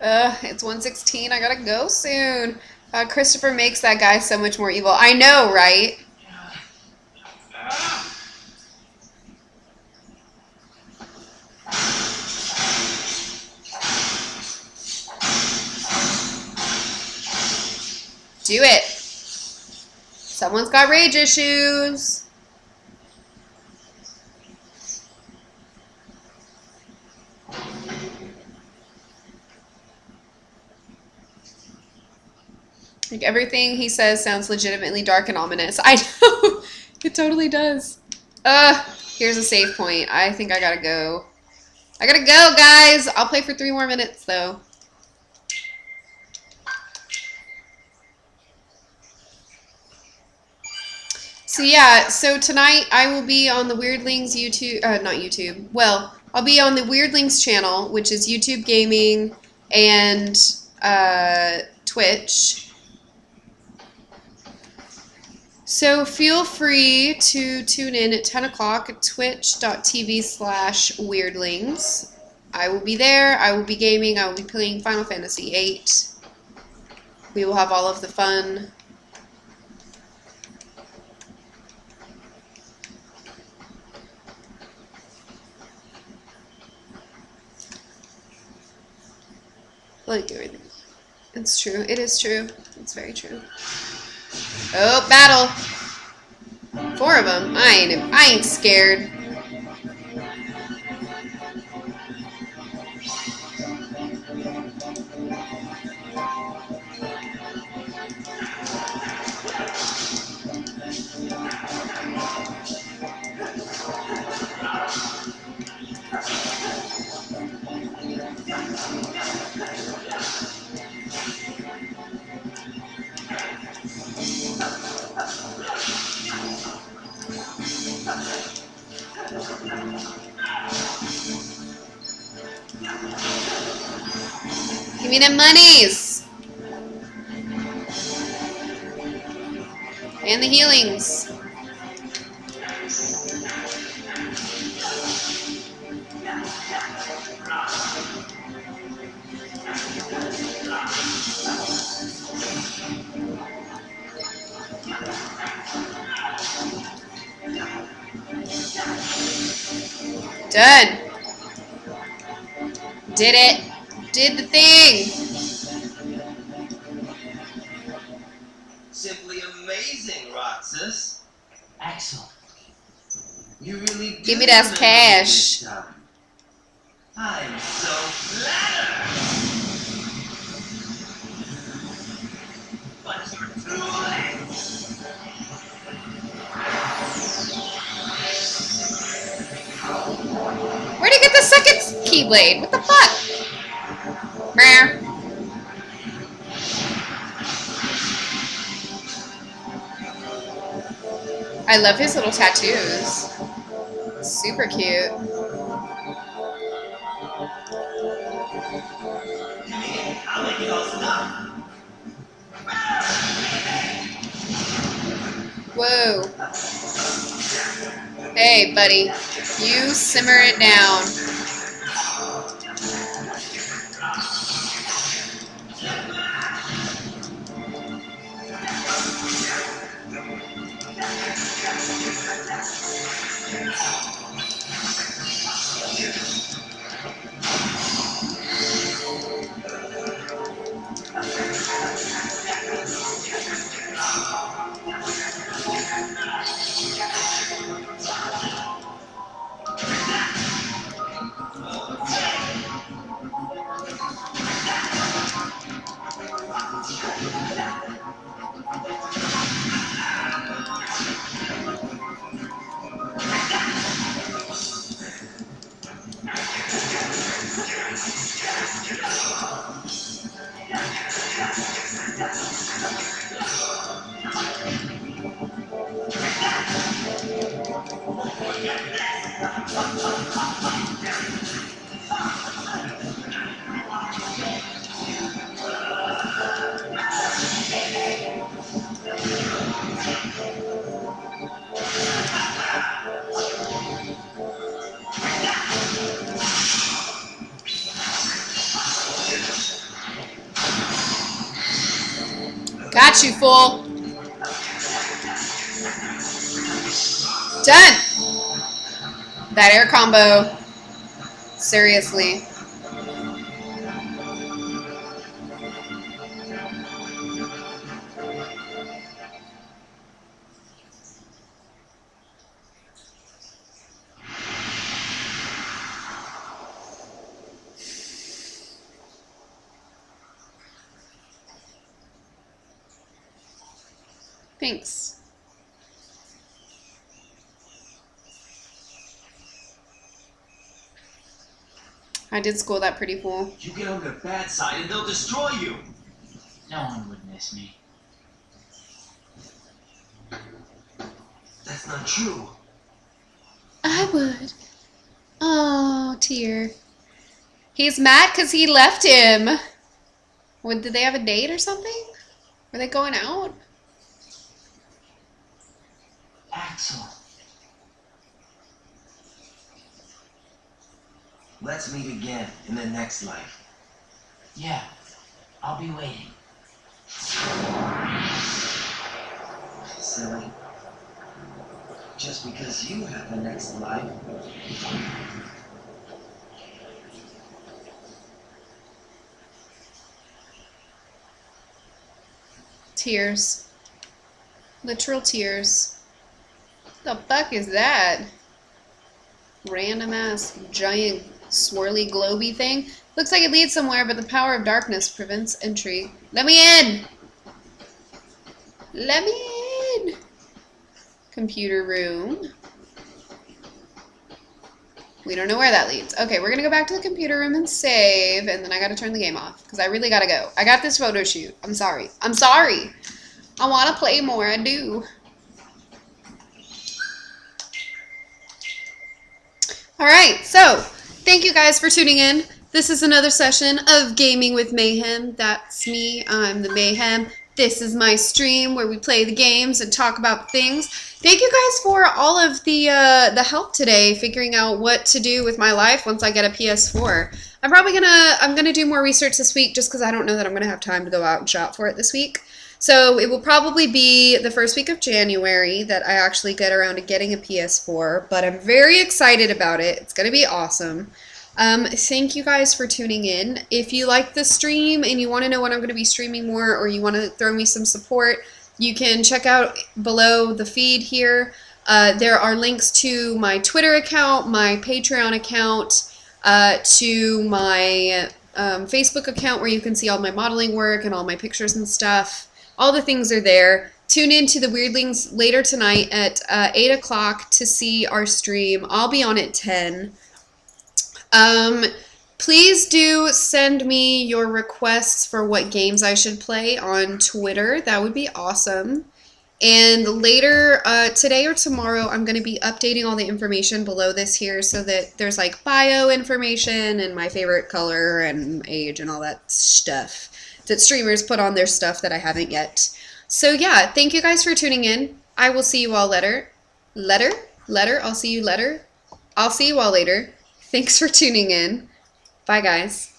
It's 1:16. I gotta go soon. Christopher makes that guy so much more evil. I know, right? Do it. Someone's got rage issues. Like everything he says sounds legitimately dark and ominous. I know. It totally does. Here's a save point. I think I gotta go. I gotta go, guys. I'll play for 3 more minutes, though. So yeah, so tonight I will be on the Weirdlings YouTube, not YouTube, well, I'll be on the Weirdlings channel, which is YouTube Gaming and Twitch. So feel free to tune in at 10 o'clock at twitch.tv/weirdlings. I will be there, I will be gaming, I will be playing Final Fantasy VIII. We will have all of the fun. Like everything. It's true. It is true. It's very true. Oh, battle! 4 of them. I ain't scared. Give me them monies! And the healings. Done. Did it. Did the thing. Simply amazing, Roxas. Excellent. You really do Give me that remember cash. this time. I'm so flattered. But you're too late. Where'd he get the second keyblade? What the fuck? Meow. I love his little tattoos. Super cute. I'll make it all stop. Whoa. Hey, buddy. You simmer it down. Got you, fool. Done. That air combo. Seriously. Thanks. I did school that pretty fool. You get on their bad side and they'll destroy you. No one would miss me. That's not true. I would. Oh, tear. He's mad because he left him. Did they have a date or something? Were they going out? Axel. Let's meet again in the next life. Yeah, I'll be waiting. Silly. Just because you have the next life. Tears. Literal tears. The fuck is that? Random ass giant swirly globy thing. Looks like it leads somewhere, but the power of darkness prevents entry. Let me in! Let me in! Computer room. We don't know where that leads. Okay, we're gonna go back to the computer room and save, and then I gotta turn the game off, because I really gotta go. I got this photo shoot. I'm sorry. I'm sorry! I wanna play more, I do. Alright, so, thank you guys for tuning in. This is another session of Gaming with Mayhem. That's me, I'm the Mayhem. This is my stream where we play the games and talk about things. Thank you guys for all of the help today, figuring out what to do with my life once I get a PS4. I'm gonna do more research this week just because I don't know that I'm gonna have time to go out and shop for it this week. So it will probably be the first week of January that I actually get around to getting a PS4, but I'm very excited about it. It's gonna be awesome. Thank you guys for tuning in. If you like the stream and you want to know when I'm going to be streaming more, or you want to throw me some support, you can check out below the feed here. There are links to my Twitter account, my Patreon account, to my Facebook account where you can see all my modeling work and all my pictures and stuff. All the things are there. Tune in to the Weirdlings later tonight at 8 o'clock to see our stream. I'll be on at 10. Please do send me your requests for what games I should play on Twitter. That would be awesome. And later, today or tomorrow, I'm going to be updating all the information below this here so that there's like bio information and my favorite color and age and all that stuff that streamers put on their stuff that I haven't yet. So yeah, thank you guys for tuning in. I will see you all later. I'll see you later. I'll see you all later. Thanks for tuning in. Bye, guys.